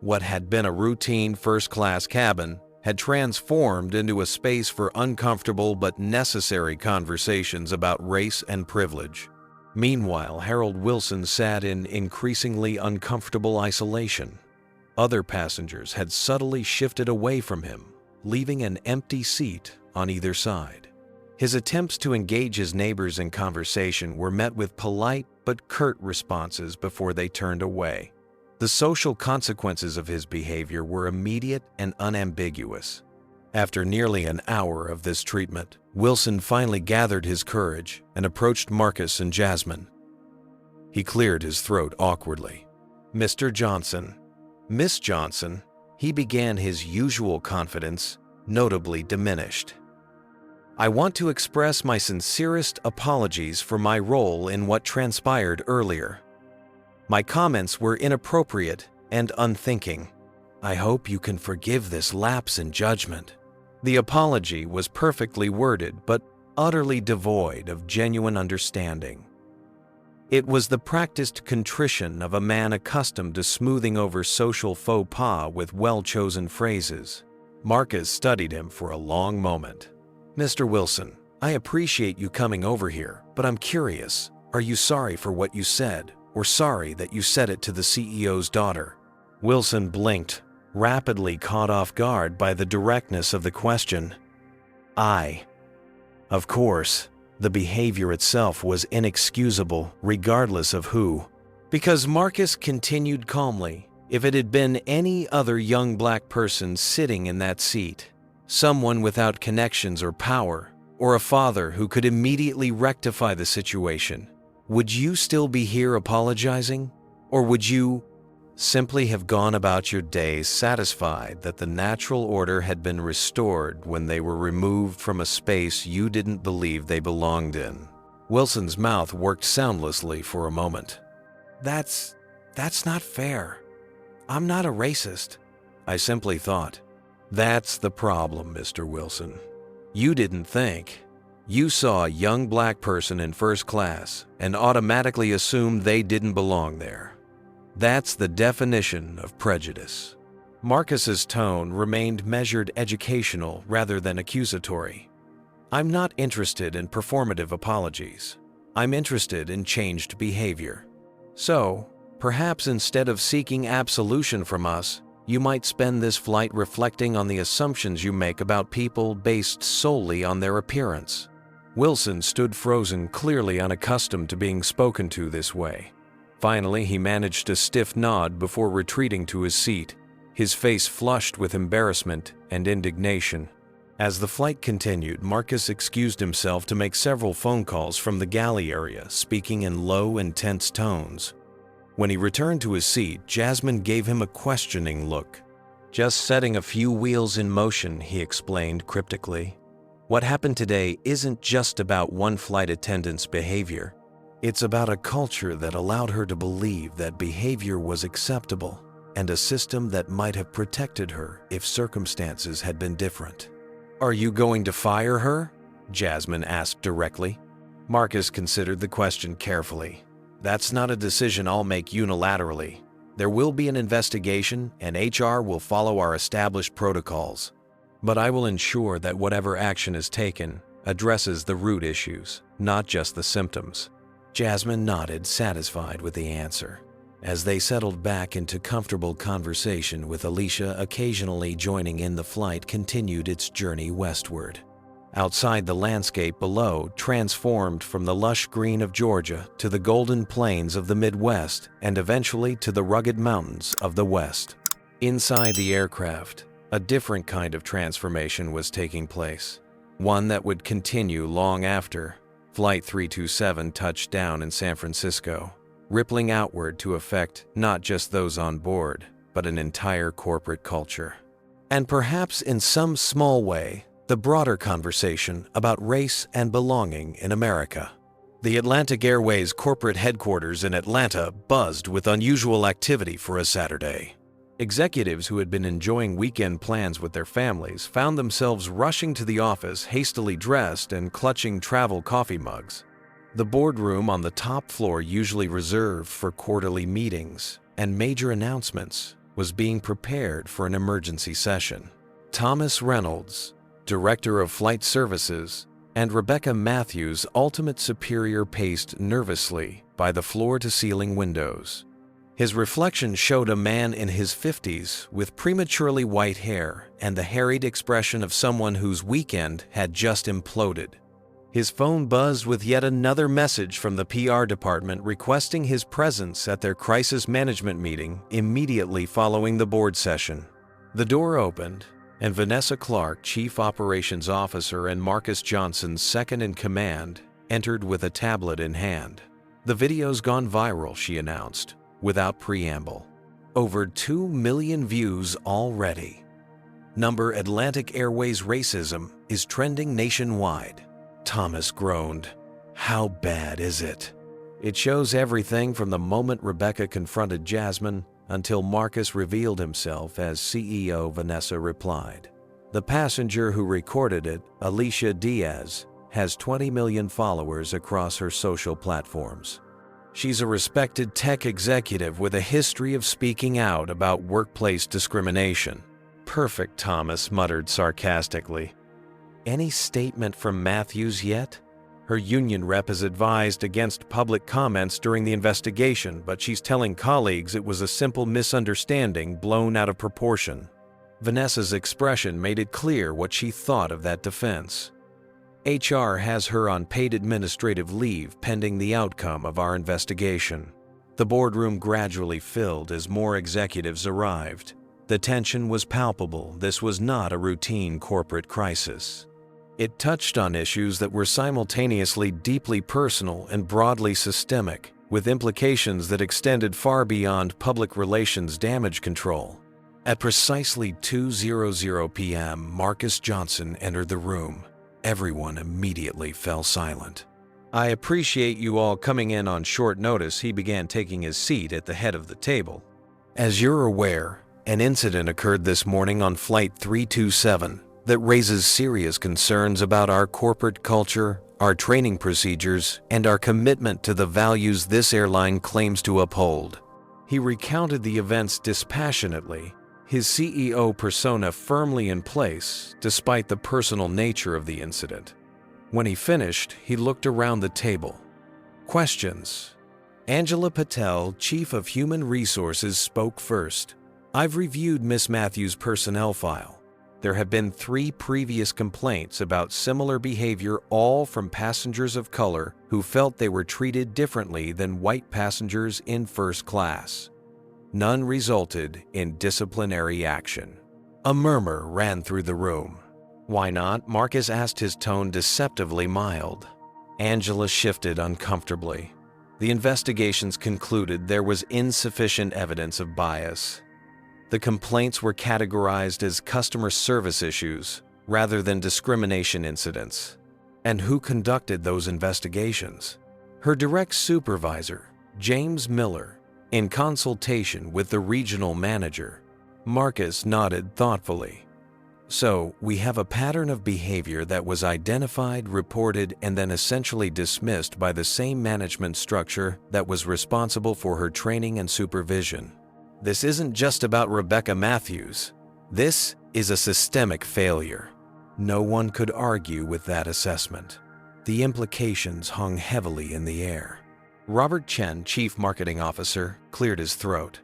What had been a routine first-class cabin had transformed into a space for uncomfortable but necessary conversations about race and privilege. Meanwhile, Harold Wilson sat in increasingly uncomfortable isolation. Other passengers had subtly shifted away from him, leaving an empty seat on either side. His attempts to engage his neighbors in conversation were met with polite but curt responses before they turned away. The social consequences of his behavior were immediate and unambiguous. After nearly an hour of this treatment, Wilson finally gathered his courage and approached Marcus and Jasmine. He cleared his throat awkwardly. Mr. Johnson, Miss Johnson, he began, his usual confidence notably diminished. I want to express my sincerest apologies for my role in what transpired earlier. My comments were inappropriate and unthinking. I hope you can forgive this lapse in judgment. The apology was perfectly worded but utterly devoid of genuine understanding. It was the practiced contrition of a man accustomed to smoothing over social faux pas with well-chosen phrases. Marcus studied him for a long moment. Mr. Wilson, I appreciate you coming over here, but I'm curious. Are you sorry for what you said, or sorry that you said it to the CEO's daughter? Wilson blinked, rapidly caught off guard by the directness of the question. Of course, the behavior itself was inexcusable, regardless of who. Because Marcus continued calmly, if it had been any other young black person sitting in that seat, someone without connections or power, or a father who could immediately rectify the situation, would you still be here apologizing? Or would you simply have gone about your days satisfied that the natural order had been restored when they were removed from a space you didn't believe they belonged in? Wilson's mouth worked soundlessly for a moment. That's not fair. I'm not a racist. I simply thought. That's the problem, Mr. Wilson. You didn't think. You saw a young black person in first class and automatically assumed they didn't belong there. That's the definition of prejudice. Marcus's tone remained measured, educational rather than accusatory. I'm not interested in performative apologies. I'm interested in changed behavior. So, perhaps instead of seeking absolution from us, you might spend this flight reflecting on the assumptions you make about people based solely on their appearance. Wilson stood frozen, clearly unaccustomed to being spoken to this way. Finally, he managed a stiff nod before retreating to his seat, his face flushed with embarrassment and indignation. As the flight continued, Marcus excused himself to make several phone calls from the galley area, speaking in low, intense tones. When he returned to his seat, Jasmine gave him a questioning look. Just setting a few wheels in motion, he explained cryptically. What happened today isn't just about one flight attendant's behavior. It's about a culture that allowed her to believe that behavior was acceptable. and a system that might have protected her if circumstances had been different. "Are you going to fire her?" Jasmine asked directly. Marcus considered the question carefully. "That's not a decision I'll make unilaterally. There will be an investigation, and HR will follow our established protocols. But I will ensure that whatever action is taken addresses the root issues, not just the symptoms." Jasmine nodded, satisfied with the answer. As they settled back into comfortable conversation, with Alicia occasionally joining in, the flight continued its journey westward. Outside, the landscape below transformed from the lush green of Georgia to the golden plains of the Midwest and eventually to the rugged mountains of the West. Inside the aircraft, a different kind of transformation was taking place, one that would continue long after Flight 327 touched down in San Francisco, rippling outward to affect not just those on board, but an entire corporate culture. And perhaps in some small way, the broader conversation about race and belonging in America. The Atlantic Airways corporate headquarters in Atlanta buzzed with unusual activity for a Saturday. Executives who had been enjoying weekend plans with their families found themselves rushing to the office, hastily dressed and clutching travel coffee mugs. The boardroom on the top floor, usually reserved for quarterly meetings and major announcements, was being prepared for an emergency session. Thomas Reynolds, Director of Flight Services, and Rebecca Matthews, Ultimate Superior, paced nervously by the floor-to-ceiling windows. His reflection showed a man in his 50s with prematurely white hair and the harried expression of someone whose weekend had just imploded. His phone buzzed with yet another message from the PR department requesting his presence at their crisis management meeting immediately following the board session. The door opened, and Vanessa Clark, Chief Operations Officer and Marcus Johnson's second-in-command, entered with a tablet in hand. "The video's gone viral," she announced, without preamble. "Over 2 million views already. Number Atlantic Airways racism is trending nationwide." Thomas groaned. "How bad is it?" "It shows everything from the moment Rebecca confronted Jasmine until Marcus revealed himself," as CEO Vanessa replied. "The passenger who recorded it, Alicia Diaz, has 20 million followers across her social platforms. She's a respected tech executive with a history of speaking out about workplace discrimination." "Perfect," Thomas muttered sarcastically. "Any statement from Matthews yet?" "Her union rep has advised against public comments during the investigation, but she's telling colleagues it was a simple misunderstanding blown out of proportion." Vanessa's expression made it clear what she thought of that defense. "HR has her on paid administrative leave pending the outcome of our investigation." The boardroom gradually filled as more executives arrived. The tension was palpable. This was not a routine corporate crisis. It touched on issues that were simultaneously deeply personal and broadly systemic, with implications that extended far beyond public relations damage control. At precisely 2:00 p.m., Marcus Johnson entered the room. Everyone immediately fell silent. "I appreciate you all coming in on short notice." He began, taking his seat at the head of the table. "As you're aware, an incident occurred this morning on Flight 327 that raises serious concerns about our corporate culture, our training procedures, and our commitment to the values this airline claims to uphold." He recounted the events dispassionately, his CEO persona firmly in place despite the personal nature of the incident. When he finished, he looked around the table. Questions. Angela Patel, Chief of Human Resources, spoke first. "I've reviewed Ms. Matthews' personnel file. There have been 3 previous complaints about similar behavior, all from passengers of color who felt they were treated differently than white passengers in first class. None resulted in disciplinary action." A murmur ran through the room. "Why not?" Marcus asked, his tone deceptively mild. Angela shifted uncomfortably. "The investigations concluded there was insufficient evidence of bias. The complaints were categorized as customer service issues rather than discrimination incidents." "And who conducted those investigations?" "Her direct supervisor, James Miller. In consultation with the regional manager, Marcus nodded thoughtfully. So, we have a pattern of behavior that was identified, reported, and then essentially dismissed by the same management structure that was responsible for her training and supervision. This isn't just about Rebecca Matthews. This is a systemic failure. No one could argue with that assessment. The implications hung heavily in the air. Robert Chen, Chief Marketing Officer, cleared his throat.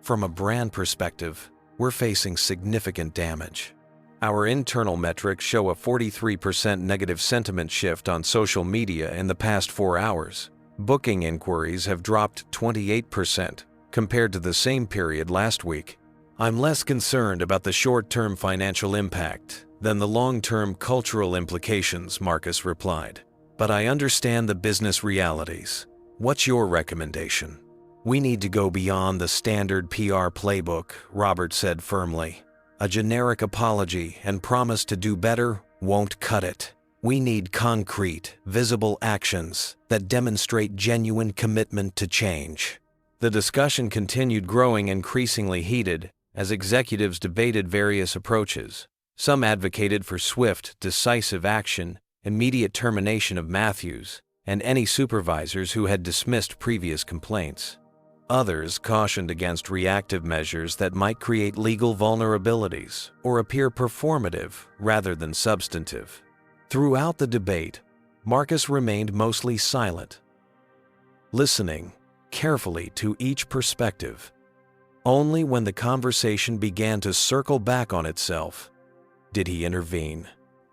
From a brand perspective, we're facing significant damage. Our internal metrics show a 43% negative sentiment shift on social media in the past 4 hours. Booking inquiries have dropped 28% compared to the same period last week. I'm less concerned about the short-term financial impact than the long-term cultural implications, Marcus replied. But I understand the business realities. What's your recommendation? We need to go beyond the standard PR playbook, Robert said firmly. A generic apology and promise to do better won't cut it. We need concrete, visible actions that demonstrate genuine commitment to change. The discussion continued, growing increasingly heated as executives debated various approaches. Some advocated for swift, decisive action, immediate termination of Matthews, and any supervisors who had dismissed previous complaints. Others cautioned against reactive measures that might create legal vulnerabilities or appear performative rather than substantive. Throughout the debate, Marcus remained mostly silent, listening carefully to each perspective. Only when the conversation began to circle back on itself did he intervene.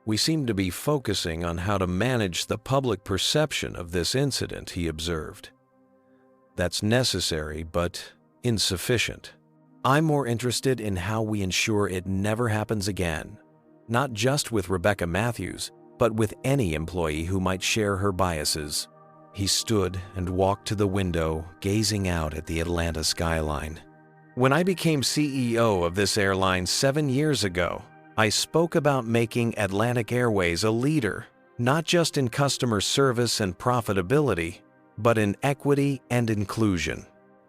We seem to be focusing on how to manage the public perception of this incident, he observed. That's necessary, but insufficient. I'm more interested in how we ensure it never happens again, not just with Rebecca Matthews, but with any employee who might share her biases. He stood and walked to the window, gazing out at the Atlanta skyline. When I became CEO of this airline 7 years ago, I spoke about making Atlantic Airways a leader, not just in customer service and profitability, but in equity and inclusion.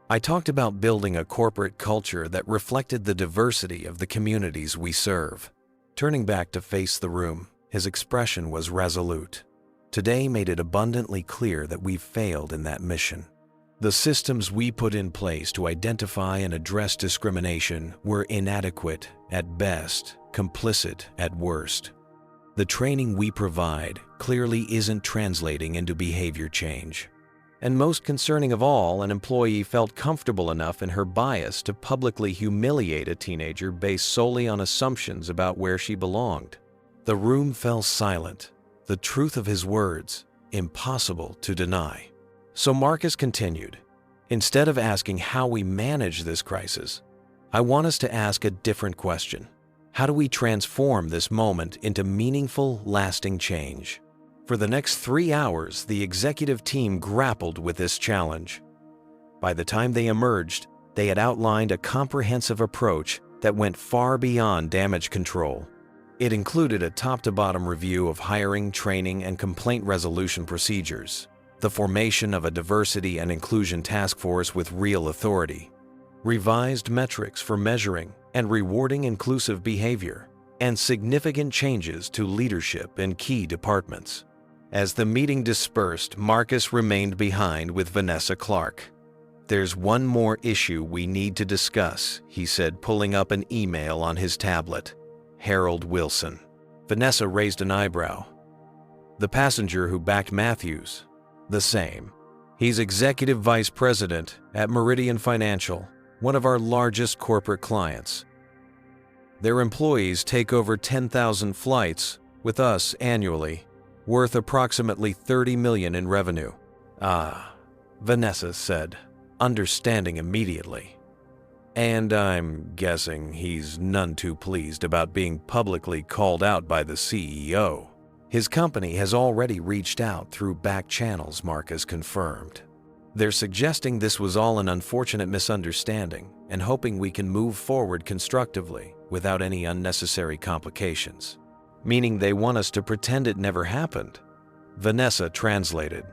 I talked about building a corporate culture that reflected the diversity of the communities we serve. Turning back to face the room, his expression was resolute. Today made it abundantly clear that we've failed in that mission. The systems we put in place to identify and address discrimination were inadequate at best, complicit at worst. The training we provide clearly isn't translating into behavior change. And most concerning of all, an employee felt comfortable enough in her bias to publicly humiliate a teenager based solely on assumptions about where she belonged. The room fell silent, the truth of his words impossible to deny. So Marcus continued, instead of asking how we manage this crisis, I want us to ask a different question. How do we transform this moment into meaningful, lasting change? For the next 3 hours, the executive team grappled with this challenge. By the time they emerged, they had outlined a comprehensive approach that went far beyond damage control. It included a top-to-bottom review of hiring, training, and complaint resolution procedures, the formation of a diversity and inclusion task force with real authority, revised metrics for measuring and rewarding inclusive behavior, and significant changes to leadership in key departments. As the meeting dispersed, Marcus remained behind with Vanessa Clark. There's one more issue we need to discuss, he said, pulling up an email on his tablet. Harold Wilson. Vanessa raised an eyebrow. The passenger who backed Matthews. The same. He's executive vice president at Meridian Financial, one of our largest corporate clients. Their employees take over 10,000 flights with us annually, worth approximately $30 million in revenue. Ah, Vanessa said, understanding immediately. And I'm guessing he's none too pleased about being publicly called out by the CEO. His company has already reached out through back channels, Marcus confirmed. They're suggesting this was all an unfortunate misunderstanding and hoping we can move forward constructively without any unnecessary complications. Meaning they want us to pretend it never happened. Vanessa translated.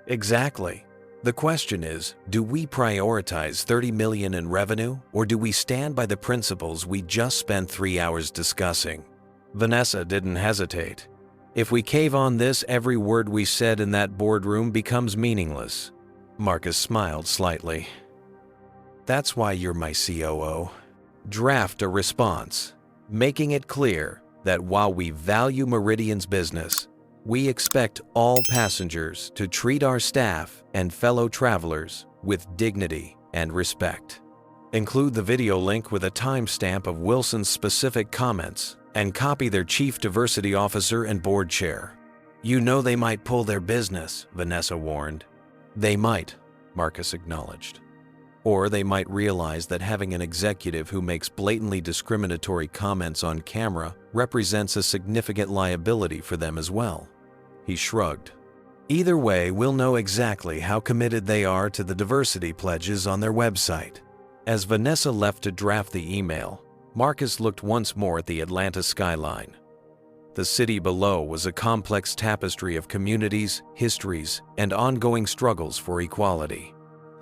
Exactly. The question is, do we prioritize $30 million in revenue, or do we stand by the principles we just spent 3 hours discussing? Vanessa didn't hesitate. If we cave on this, every word we said in that boardroom becomes meaningless. Marcus smiled slightly. That's why you're my COO. Draft a response, making it clear that while we value Meridian's business, we expect all passengers to treat our staff and fellow travelers with dignity and respect. Include the video link with a timestamp of Wilson's specific comments and copy their chief diversity officer and board chair. You know they might pull their business, Vanessa warned. They might, Marcus acknowledged. Or they might realize that having an executive who makes blatantly discriminatory comments on camera represents a significant liability for them as well. He shrugged. Either way, we'll know exactly how committed they are to the diversity pledges on their website. As Vanessa left to draft the email, Marcus looked once more at the Atlanta skyline. The city below was a complex tapestry of communities, histories, and ongoing struggles for equality.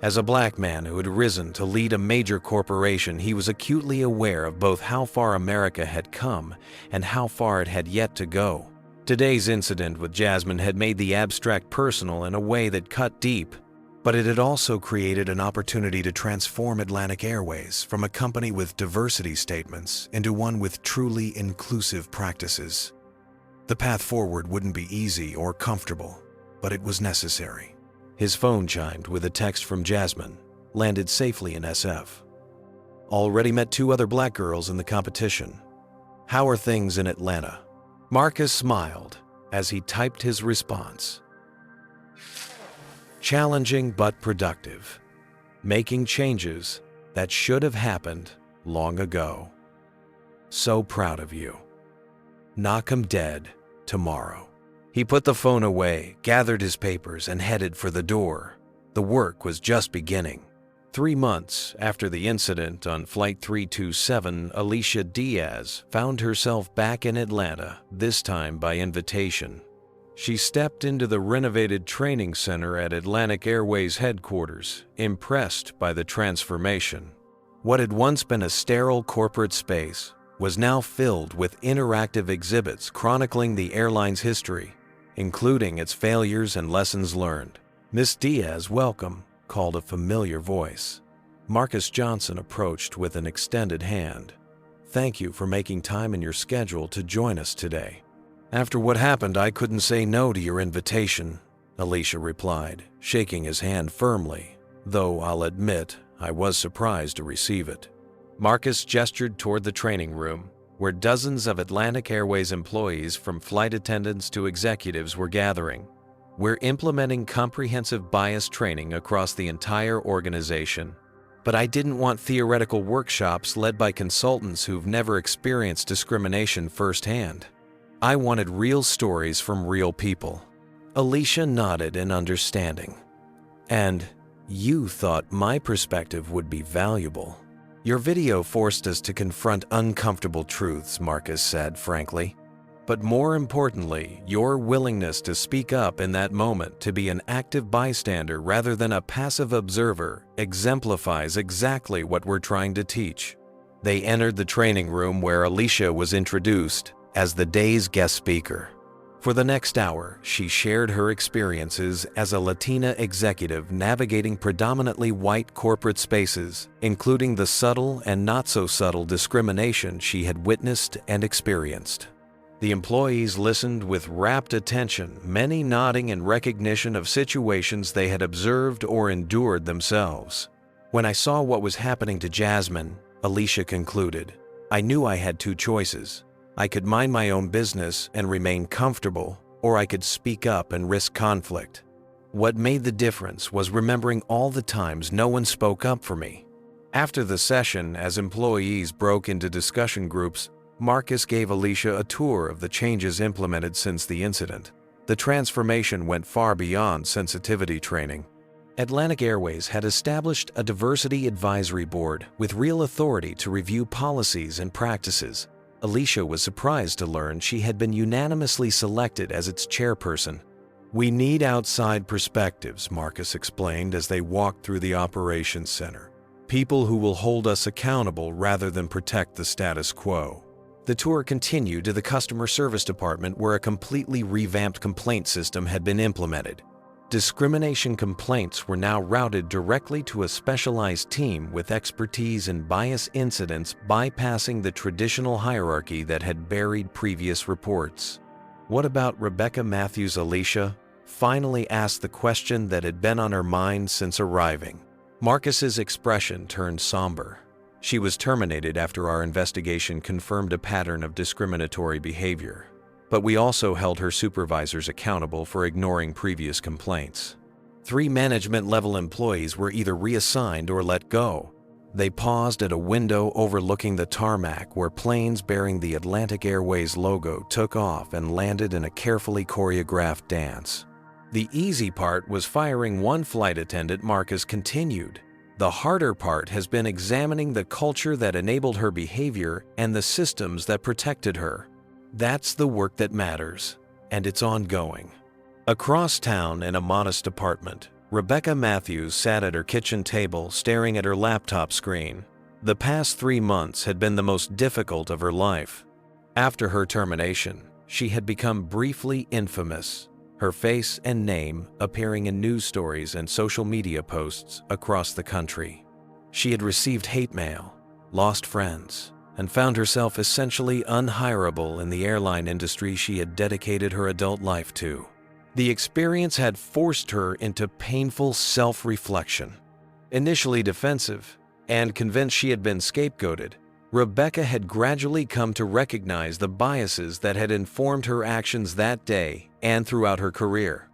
As a black man who had risen to lead a major corporation, he was acutely aware of both how far America had come and how far it had yet to go. Today's incident with Jasmine had made the abstract personal in a way that cut deep, but it had also created an opportunity to transform Atlantic Airways from a company with diversity statements into one with truly inclusive practices. The path forward wouldn't be easy or comfortable, but it was necessary. His phone chimed with a text from Jasmine, landed safely in SF. Already met 2 other black girls in the competition. How are things in Atlanta? Marcus smiled as he typed his response. Challenging but productive. Making changes that should have happened long ago. So proud of you. Knock 'em dead tomorrow. He put the phone away, gathered his papers, and headed for the door. The work was just beginning. 3 months after the incident on Flight 327, Alicia Diaz found herself back in Atlanta, this time by invitation. She stepped into the renovated training center at Atlantic Airways headquarters, impressed by the transformation. What had once been a sterile corporate space was now filled with interactive exhibits chronicling the airline's history, including its failures and lessons learned. Miss Diaz, welcome, called a familiar voice. Marcus Johnson approached with an extended hand. Thank you for making time in your schedule to join us today. After what happened, I couldn't say no to your invitation, Alicia replied, shaking his hand firmly, though I'll admit I was surprised to receive it. Marcus gestured toward the training room, where dozens of Atlantic Airways employees from flight attendants to executives were gathering. We're implementing comprehensive bias training across the entire organization. But I didn't want theoretical workshops led by consultants who've never experienced discrimination firsthand. I wanted real stories from real people. Alicia nodded in understanding. And you thought my perspective would be valuable. Your video forced us to confront uncomfortable truths, Marcus said frankly. But more importantly, your willingness to speak up in that moment, to be an active bystander rather than a passive observer, exemplifies exactly what we're trying to teach. They entered the training room where Alicia was introduced as the day's guest speaker. For the next hour, she shared her experiences as a Latina executive navigating predominantly white corporate spaces, including the subtle and not-so-subtle discrimination she had witnessed and experienced. The employees listened with rapt attention, many nodding in recognition of situations they had observed or endured themselves. When I saw what was happening to Jasmine, Alicia concluded, I knew I had 2 choices. I could mind my own business and remain comfortable, or I could speak up and risk conflict. What made the difference was remembering all the times no one spoke up for me. After the session, as employees broke into discussion groups, Marcus gave Alicia a tour of the changes implemented since the incident. The transformation went far beyond sensitivity training. Atlantic Airways had established a diversity advisory board with real authority to review policies and practices. Alicia was surprised to learn she had been unanimously selected as its chairperson. "We need outside perspectives," Marcus explained as they walked through the operations center. "People who will hold us accountable rather than protect the status quo." The tour continued to the customer service department where a completely revamped complaint system had been implemented. Discrimination complaints were now routed directly to a specialized team with expertise in bias incidents, bypassing the traditional hierarchy that had buried previous reports. "What about Rebecca Matthews?" Alicia finally asked the question that had been on her mind since arriving. Marcus's expression turned somber. "She was terminated after our investigation confirmed a pattern of discriminatory behavior. But we also held her supervisors accountable for ignoring previous complaints. 3 management-level employees were either reassigned or let go." They paused at a window overlooking the tarmac where planes bearing the Atlantic Airways logo took off and landed in a carefully choreographed dance. "The easy part was firing one flight attendant," Marcus continued. "The harder part has been examining the culture that enabled her behavior and the systems that protected her. That's the work that matters, and it's ongoing." Across town in a modest apartment, Rebecca Matthews sat at her kitchen table staring at her laptop screen. The past 3 months had been the most difficult of her life. After her termination, she had become briefly infamous, her face and name appearing in news stories and social media posts across the country. She had received hate mail, lost friends, and found herself essentially unhireable in the airline industry she had dedicated her adult life to. The experience had forced her into painful self-reflection. Initially defensive and convinced she had been scapegoated, Rebecca had gradually come to recognize the biases that had informed her actions that day and throughout her career.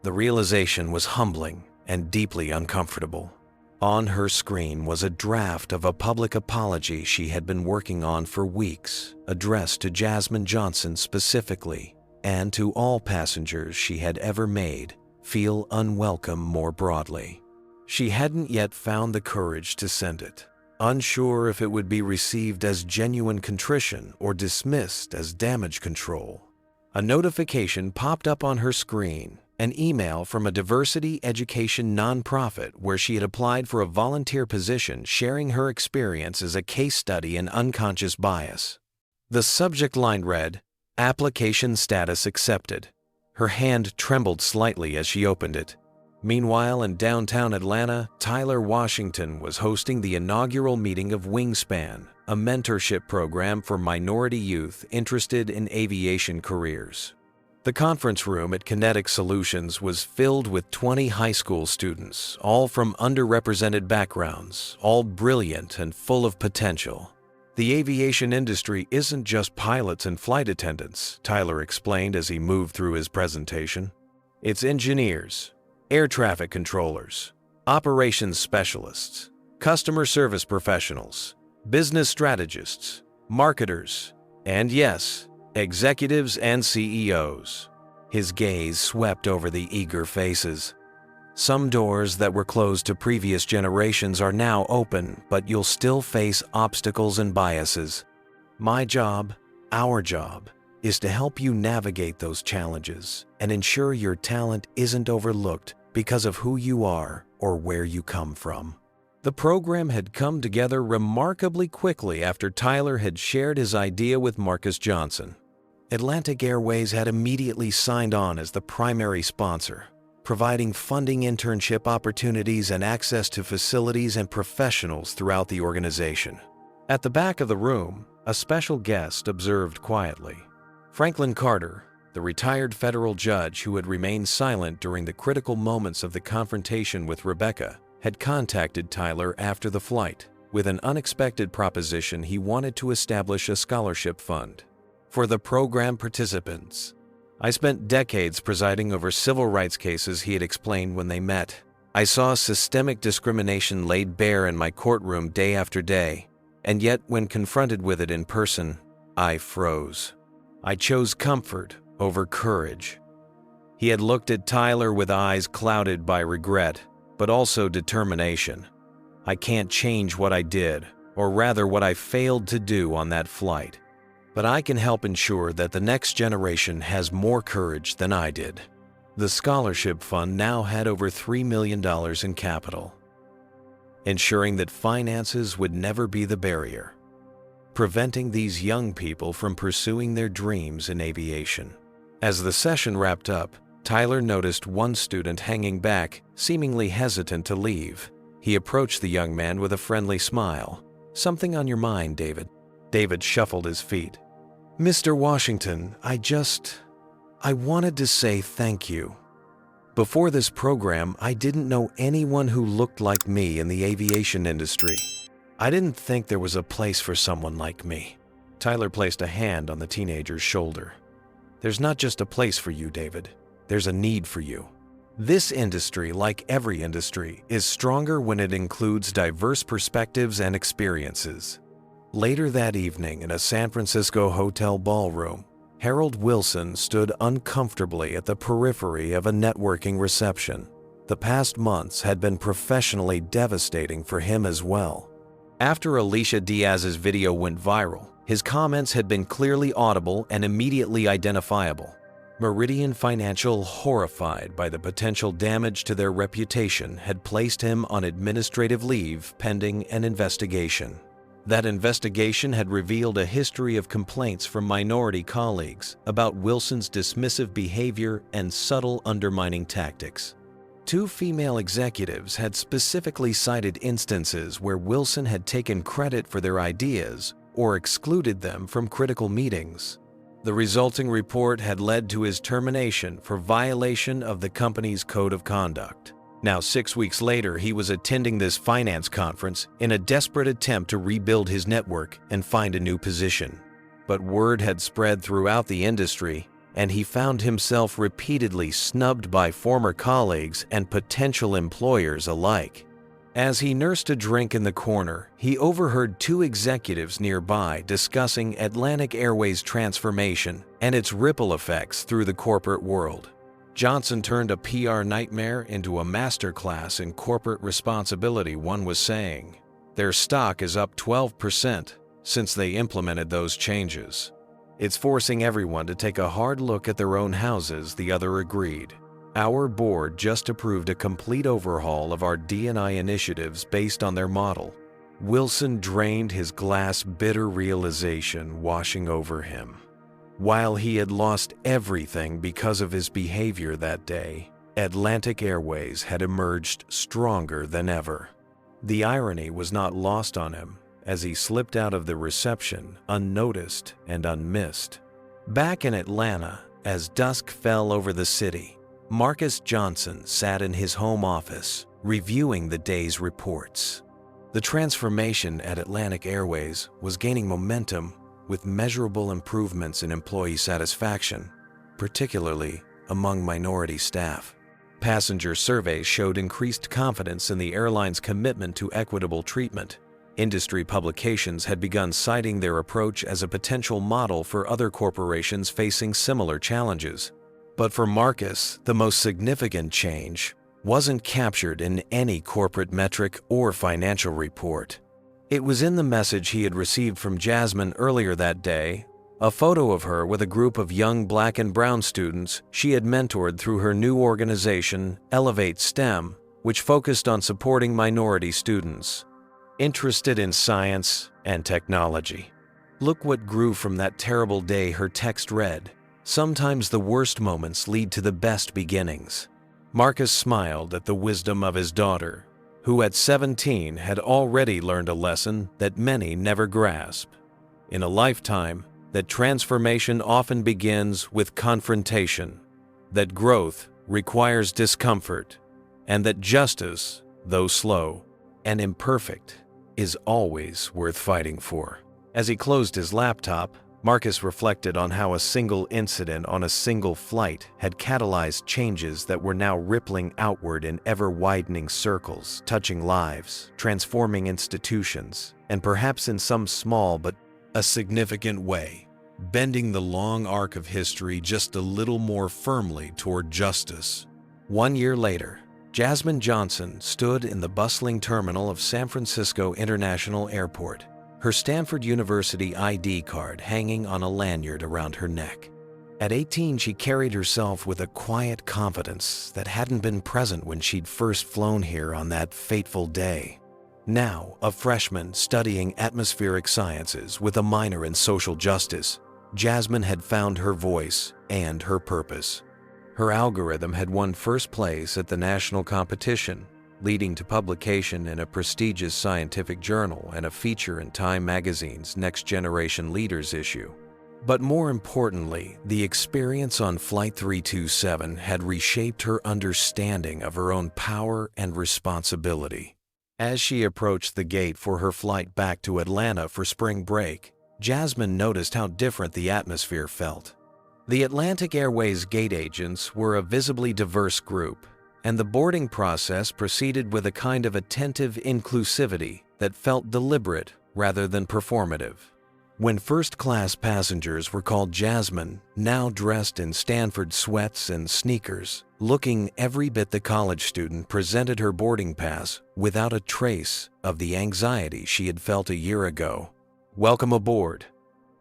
The realization was humbling and deeply uncomfortable. On her screen was a draft of a public apology she had been working on for weeks, addressed to Jasmine Johnson specifically, and to all passengers she had ever made feel unwelcome more broadly. She hadn't yet found the courage to send it, unsure if it would be received as genuine contrition or dismissed as damage control. A notification popped up on her screen, an email from a diversity education nonprofit where she had applied for a volunteer position sharing her experience as a case study in unconscious bias. The subject line read, "Application status accepted." Her hand trembled slightly as she opened it. Meanwhile, in downtown Atlanta, Tyler Washington was hosting the inaugural meeting of Wingspan, a mentorship program for minority youth interested in aviation careers. The conference room at Kinetic Solutions was filled with 20 high school students, all from underrepresented backgrounds, all brilliant and full of potential. "The aviation industry isn't just pilots and flight attendants," Tyler explained as he moved through his presentation. "It's engineers, air traffic controllers, operations specialists, customer service professionals, business strategists, marketers, and yes, executives and CEOs." His gaze swept over the eager faces. "Some doors that were closed to previous generations are now open, but you'll still face obstacles and biases. My job, our job, is to help you navigate those challenges and ensure your talent isn't overlooked because of who you are or where you come from." The program had come together remarkably quickly after Tyler had shared his idea with Marcus Johnson. Atlantic Airways had immediately signed on as the primary sponsor, providing funding, internship opportunities, and access to facilities and professionals throughout the organization. At the back of the room, a special guest observed quietly. Franklin Carter, the retired federal judge who had remained silent during the critical moments of the confrontation with Rebecca, had contacted Tyler after the flight with an unexpected proposition. He wanted to establish a scholarship fund for the program participants. "I spent decades presiding over civil rights cases," he had explained when they met. "I saw systemic discrimination laid bare in my courtroom day after day, and yet when confronted with it in person, I froze. I chose comfort over courage." He had looked at Tyler with eyes clouded by regret, but also determination. "I can't change what I did, or rather what I failed to do on that flight. But I can help ensure that the next generation has more courage than I did." The scholarship fund now had over $3 million in capital, ensuring that finances would never be the barrier, preventing these young people from pursuing their dreams in aviation. As the session wrapped up, Tyler noticed one student hanging back, seemingly hesitant to leave. He approached the young man with a friendly smile. "Something on your mind, David?" David shuffled his feet. "Mr. Washington, I wanted to say thank you. Before this program, I didn't know anyone who looked like me in the aviation industry. I didn't think there was a place for someone like me." Tyler placed a hand on the teenager's shoulder. "There's not just a place for you, David. There's a need for you. This industry, like every industry, is stronger when it includes diverse perspectives and experiences." Later that evening in a San Francisco hotel ballroom, Harold Wilson stood uncomfortably at the periphery of a networking reception. The past months had been professionally devastating for him as well. After Alicia Diaz's video went viral, his comments had been clearly audible and immediately identifiable. Meridian Financial, horrified by the potential damage to their reputation, had placed him on administrative leave pending an investigation. That investigation had revealed a history of complaints from minority colleagues about Wilson's dismissive behavior and subtle undermining tactics. 2 female executives had specifically cited instances where Wilson had taken credit for their ideas or excluded them from critical meetings. The resulting report had led to his termination for violation of the company's code of conduct. Now, 6 weeks later, he was attending this finance conference in a desperate attempt to rebuild his network and find a new position. But word had spread throughout the industry, and he found himself repeatedly snubbed by former colleagues and potential employers alike. As he nursed a drink in the corner, he overheard 2 executives nearby discussing Atlantic Airways' transformation and its ripple effects through the corporate world. Johnson turned a PR nightmare into a masterclass in corporate responsibility, one was saying. Their stock is up 12% since they implemented those changes. It's forcing everyone to take a hard look at their own houses, the other agreed. Our board just approved a complete overhaul of our D&I initiatives based on their model. Wilson drained his glass, bitter realization washing over him. While he had lost everything because of his behavior that day, Atlantic Airways had emerged stronger than ever. The irony was not lost on him as he slipped out of the reception unnoticed and unmissed. Back in Atlanta, as dusk fell over the city, Marcus Johnson sat in his home office, reviewing the day's reports. The transformation at Atlantic Airways was gaining momentum with measurable improvements in employee satisfaction, particularly among minority staff. Passenger surveys showed increased confidence in the airline's commitment to equitable treatment. Industry publications had begun citing their approach as a potential model for other corporations facing similar challenges. But for Marcus, the most significant change wasn't captured in any corporate metric or financial report. It was in the message he had received from Jasmine earlier that day, a photo of her with a group of young Black and brown students she had mentored through her new organization, Elevate STEM, which focused on supporting minority students interested in science and technology. "Look what grew from that terrible day," her text read. "Sometimes the worst moments lead to the best beginnings." Marcus smiled at the wisdom of his daughter, who at 17 had already learned a lesson that many never grasp. In a lifetime, that transformation often begins with confrontation, that growth requires discomfort, and that justice, though slow and imperfect, is always worth fighting for. As he closed his laptop, Marcus reflected on how a single incident on a single flight had catalyzed changes that were now rippling outward in ever-widening circles, touching lives, transforming institutions, and perhaps in some small but a significant way, bending the long arc of history just a little more firmly toward justice. 1 year later, Jasmine Johnson stood in the bustling terminal of San Francisco International Airport, her Stanford University ID card hanging on a lanyard around her neck. At 18, she carried herself with a quiet confidence that hadn't been present when she'd first flown here on that fateful day. Now, a freshman studying atmospheric sciences with a minor in social justice, Jasmine had found her voice and her purpose. Her algorithm had won first place at the national competition, leading to publication in a prestigious scientific journal and a feature in Time magazine's Next Generation Leaders issue. But more importantly, the experience on Flight 327 had reshaped her understanding of her own power and responsibility. As she approached the gate for her flight back to Atlanta for spring break, Jasmine noticed how different the atmosphere felt. The Atlantic Airways gate agents were a visibly diverse group, and the boarding process proceeded with a kind of attentive inclusivity that felt deliberate rather than performative. When first-class passengers were called Jasmine, now dressed in Stanford sweats and sneakers, looking every bit the college student presented her boarding pass without a trace of the anxiety she had felt a year ago. "Welcome aboard."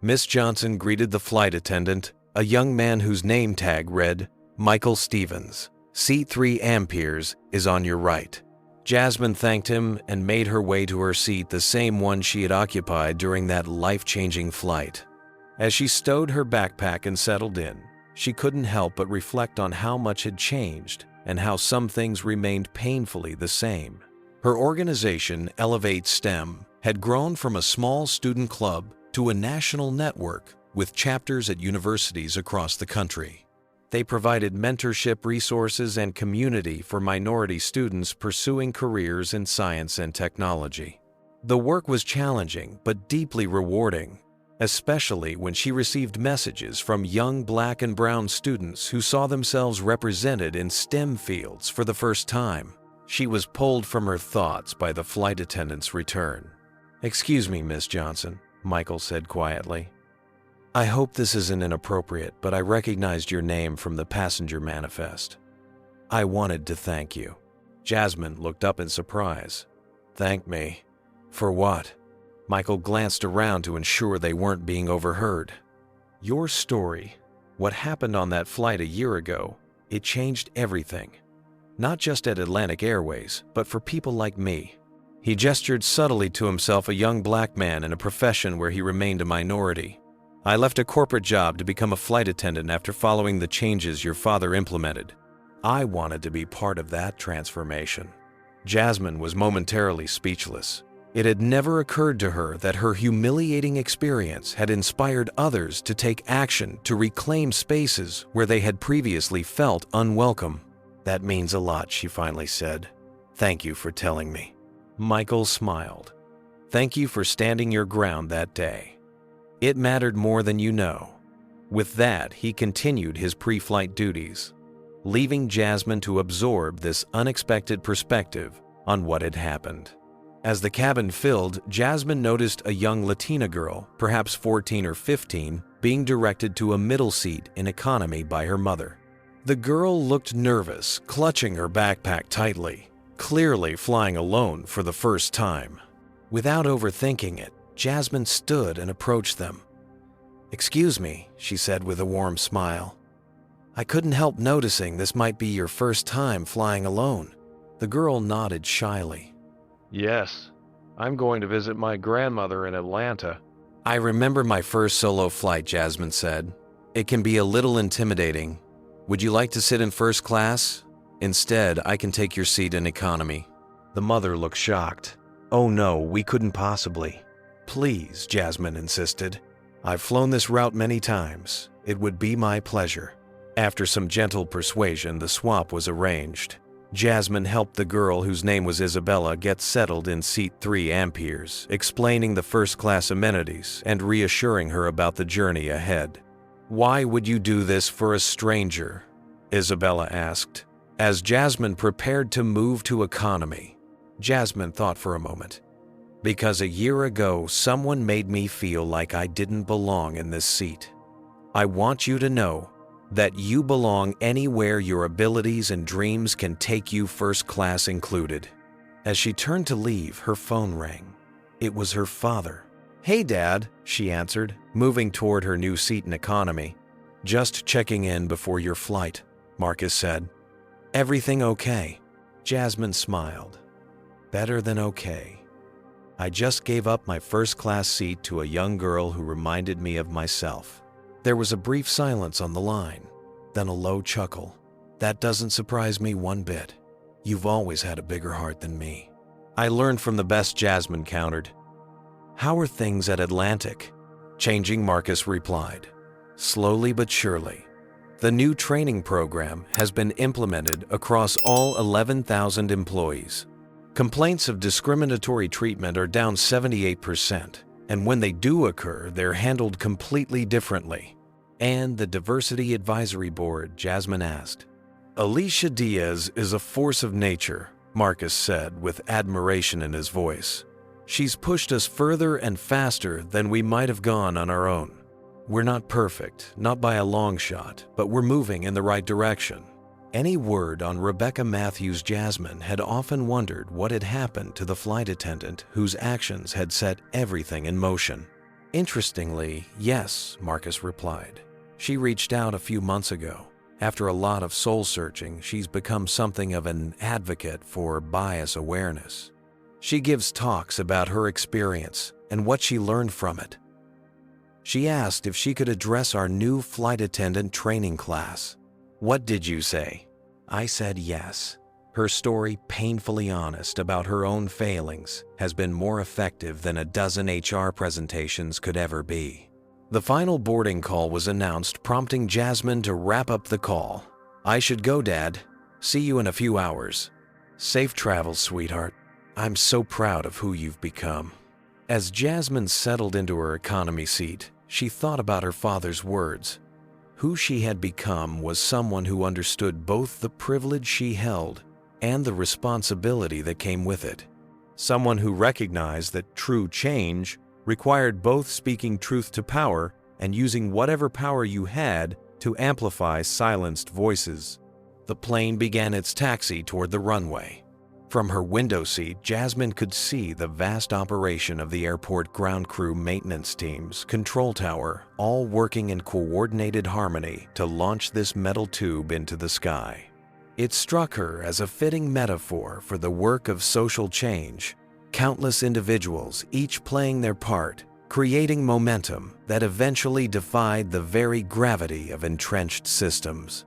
Miss Johnson greeted the flight attendant, a young man whose name tag read, "Michael Stevens. Seat 3 Amperes is on your right." Jasmine thanked him and made her way to her seat, the same one she had occupied during that life-changing flight. As she stowed her backpack and settled in, she couldn't help but reflect on how much had changed and how some things remained painfully the same. Her organization, Elevate STEM, had grown from a small student club to a national network with chapters at universities across the country. They provided mentorship resources and community for minority students pursuing careers in science and technology. The work was challenging but deeply rewarding, especially when she received messages from young Black and brown students who saw themselves represented in STEM fields for the first time. She was pulled from her thoughts by the flight attendant's return. "Excuse me, Miss Johnson," Michael said quietly. "I hope this isn't inappropriate, but I recognized your name from the passenger manifest. I wanted to thank you." Jasmine looked up in surprise. "Thank me? For what?" Michael glanced around to ensure they weren't being overheard. "Your story, what happened on that flight a year ago, it changed everything. Not just at Atlantic Airways, but for people like me." He gestured subtly to himself, a young Black man in a profession where he remained a minority. "I left a corporate job to become a flight attendant after following the changes your father implemented. I wanted to be part of that transformation." Jasmine was momentarily speechless. It had never occurred to her that her humiliating experience had inspired others to take action to reclaim spaces where they had previously felt unwelcome. "That means a lot," she finally said. "Thank you for telling me." Michael smiled. "Thank you for standing your ground that day. It mattered more than you know." With that, he continued his pre-flight duties, leaving Jasmine to absorb this unexpected perspective on what had happened. As the cabin filled, Jasmine noticed a young Latina girl, perhaps 14 or 15, being directed to a middle seat in economy by her mother. The girl looked nervous, clutching her backpack tightly, clearly flying alone for the first time. Without overthinking it, Jasmine stood and approached them. "Excuse me," she said with a warm smile. "I couldn't help noticing this might be your first time flying alone." The girl nodded shyly. "Yes, I'm going to visit my grandmother in Atlanta." "I remember my first solo flight," Jasmine said. "It can be a little intimidating. Would you like to sit in first class? Instead, I can take your seat in economy." The mother looked shocked. "Oh no, we couldn't possibly." "Please," Jasmine insisted. "I've flown this route many times. It would be my pleasure." After some gentle persuasion, the swap was arranged. Jasmine helped the girl, whose name was Isabella, get settled in seat 3 Amperes, explaining the first-class amenities and reassuring her about the journey ahead. "Why would you do this for a stranger?" Isabella asked. As Jasmine prepared to move to economy, Jasmine thought for a moment. "Because a year ago, someone made me feel like I didn't belong in this seat. I want you to know that you belong anywhere your abilities and dreams can take you, first class included." As she turned to leave, her phone rang. It was her father. "Hey, Dad," she answered, moving toward her new seat in economy. "Just checking in before your flight," Marcus said. "Everything okay?" Jasmine smiled. "Better than okay. I just gave up my first-class seat to a young girl who reminded me of myself." There was a brief silence on the line, then a low chuckle. "That doesn't surprise me one bit. You've always had a bigger heart than me." "I learned from the best," Jasmine countered. "How are things at Atlantic?" "Changing," Marcus replied. "Slowly but surely. The new training program has been implemented across all 11,000 employees. Complaints of discriminatory treatment are down 78%, and when they do occur, they're handled completely differently." "And the Diversity Advisory Board?" Jasmine asked. "Alicia Diaz is a force of nature," Marcus said with admiration in his voice. "She's pushed us further and faster than we might have gone on our own. We're not perfect, not by a long shot, but we're moving in the right direction." Any word on Rebecca Matthews? Jasmine had often wondered what had happened to the flight attendant whose actions had set everything in motion. "Interestingly, yes," Marcus replied. "She reached out a few months ago. After a lot of soul-searching, she's become something of an advocate for bias awareness. She gives talks about her experience and what she learned from it." She asked if she could address our new flight attendant training class. "What did you say?" I said yes. Her story, painfully honest about her own failings, has been more effective than a dozen HR presentations could ever be. The final boarding call was announced, prompting Jasmine to wrap up the call. "I should go, Dad. See you in a few hours." "Safe travels, sweetheart. I'm so proud of who you've become." As Jasmine settled into her economy seat, she thought about her father's words. Who she had become was someone who understood both the privilege she held and the responsibility that came with it. Someone who recognized that true change required both speaking truth to power and using whatever power you had to amplify silenced voices. The plane began its taxi toward the runway. From her window seat, Jasmine could see the vast operation of the airport ground crew maintenance team's control tower, all working in coordinated harmony to launch this metal tube into the sky. It struck her as a fitting metaphor for the work of social change. Countless individuals, each playing their part, creating momentum that eventually defied the very gravity of entrenched systems.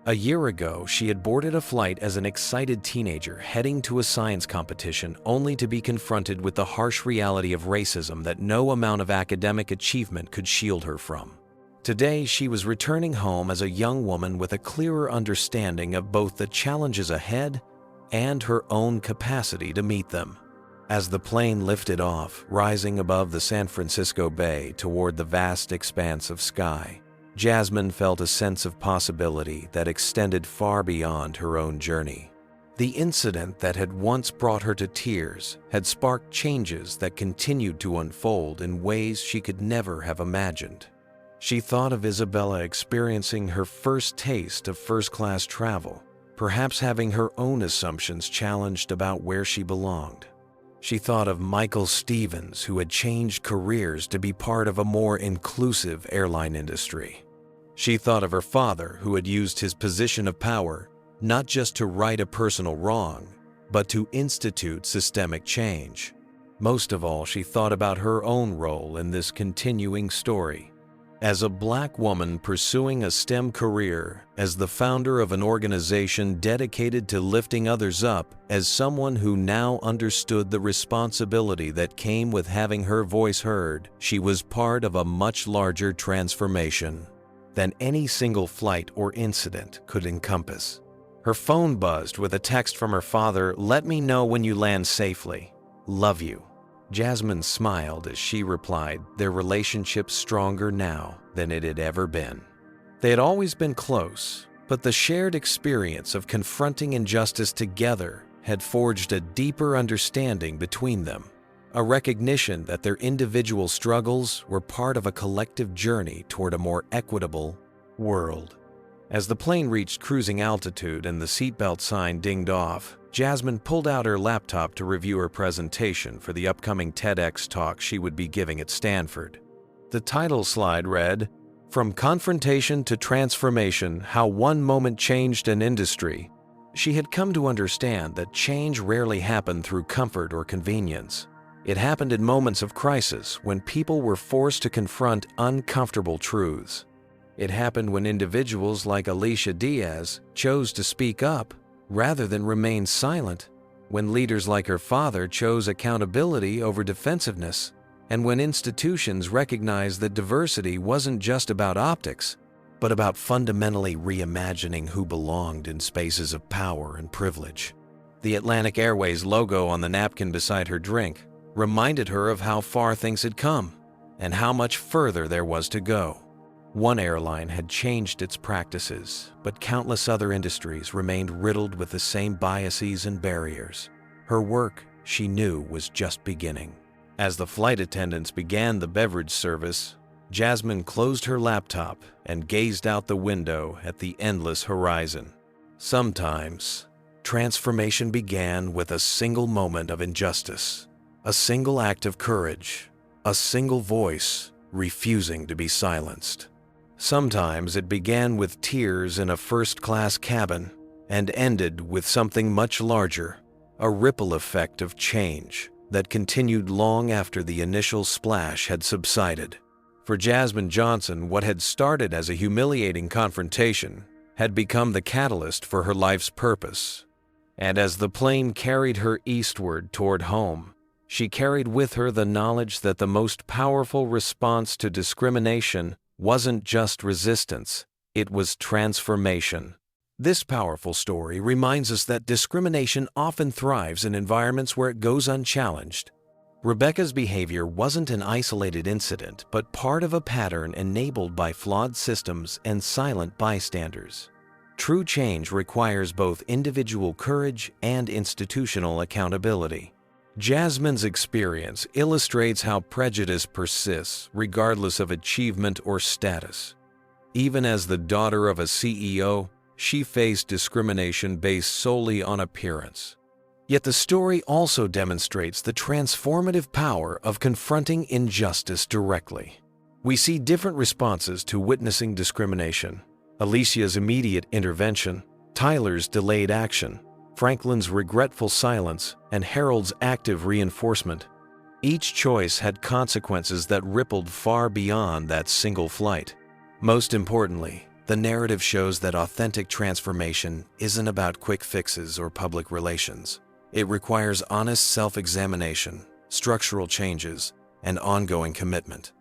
A year ago, she had boarded a flight as an excited teenager heading to a science competition, only to be confronted with the harsh reality of racism that no amount of academic achievement could shield her from. Today, she was returning home as a young woman with a clearer understanding of both the challenges ahead and her own capacity to meet them. As the plane lifted off, rising above the San Francisco Bay toward the vast expanse of sky, Jasmine felt a sense of possibility that extended far beyond her own journey. The incident that had once brought her to tears had sparked changes that continued to unfold in ways she could never have imagined. She thought of Isabella experiencing her first taste of first-class travel, perhaps having her own assumptions challenged about where she belonged. She thought of Michael Stevens, who had changed careers to be part of a more inclusive airline industry. She thought of her father, who had used his position of power not just to right a personal wrong, but to institute systemic change. Most of all, she thought about her own role in this continuing story. As a Black woman pursuing a STEM career, as the founder of an organization dedicated to lifting others up, as someone who now understood the responsibility that came with having her voice heard, she was part of a much larger transformation than any single flight or incident could encompass. Her phone buzzed with a text from her father. "Let me know when you land safely. Love you." Jasmine smiled as she replied, their relationship stronger now than it had ever been. They had always been close, but the shared experience of confronting injustice together had forged a deeper understanding between them, a recognition that their individual struggles were part of a collective journey toward a more equitable world. As the plane reached cruising altitude and the seatbelt sign dinged off, Jasmine pulled out her laptop to review her presentation for the upcoming TEDx talk she would be giving at Stanford. The title slide read, From confrontation to transformation, how one moment changed an industry, she had come to understand that change rarely happened through comfort or convenience. It happened in moments of crisis when people were forced to confront uncomfortable truths. It happened when individuals like Alicia Diaz chose to speak up rather than remain silent, when leaders like her father chose accountability over defensiveness, and when institutions recognized that diversity wasn't just about optics, but about fundamentally reimagining who belonged in spaces of power and privilege. The Atlantic Airways logo on the napkin beside her drink reminded her of how far things had come and how much further there was to go. One airline had changed its practices, but countless other industries remained riddled with the same biases and barriers. Her work, she knew, was just beginning. As the flight attendants began the beverage service, Jasmine closed her laptop and gazed out the window at the endless horizon. Sometimes, transformation began with a single moment of injustice, a single act of courage, a single voice refusing to be silenced. Sometimes it began with tears in a first-class cabin and ended with something much larger, a ripple effect of change that continued long after the initial splash had subsided. For Jasmine Johnson, what had started as a humiliating confrontation had become the catalyst for her life's purpose. And as the plane carried her eastward toward home, she carried with her the knowledge that the most powerful response to discrimination wasn't just resistance, it was transformation. This powerful story reminds us that discrimination often thrives in environments where it goes unchallenged. Rebecca's behavior wasn't an isolated incident, but part of a pattern enabled by flawed systems and silent bystanders. True change requires both individual courage and institutional accountability. Jasmine's experience illustrates how prejudice persists regardless of achievement or status. Even as the daughter of a CEO, she faced discrimination based solely on appearance. Yet the story also demonstrates the transformative power of confronting injustice directly. We see different responses to witnessing discrimination: Alicia's immediate intervention, Tyler's delayed action, Franklin's regretful silence, and Harold's active reinforcement. Each choice had consequences that rippled far beyond that single flight. Most importantly, the narrative shows that authentic transformation isn't about quick fixes or public relations. It requires honest self-examination, structural changes, and ongoing commitment.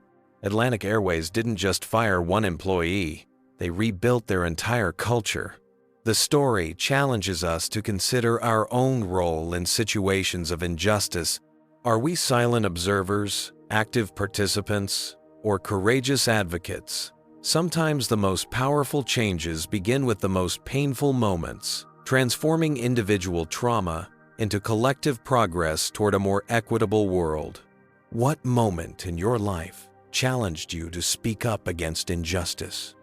Atlantic Airways didn't just fire one employee, they rebuilt their entire culture. The story challenges us to consider our own role in situations of injustice. Are we silent observers, active participants, or courageous advocates? Sometimes the most powerful changes begin with the most painful moments, transforming individual trauma into collective progress toward a more equitable world. What moment in your life challenged you to speak up against injustice?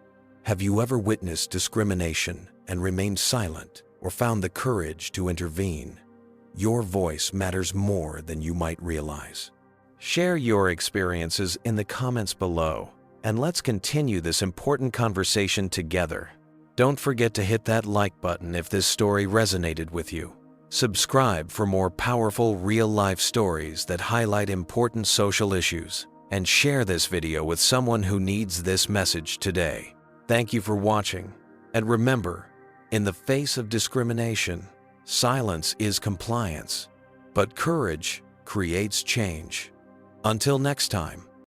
Have you ever witnessed discrimination and remained silent, or found the courage to intervene? Your voice matters more than you might realize. Share your experiences in the comments below, and let's continue this important conversation together. Don't forget to hit that like button if this story resonated with you. Subscribe for more powerful real-life stories that highlight important social issues, and share this video with someone who needs this message today. Thank you for watching, and remember, in the face of discrimination, silence is compliance, but courage creates change. Until next time.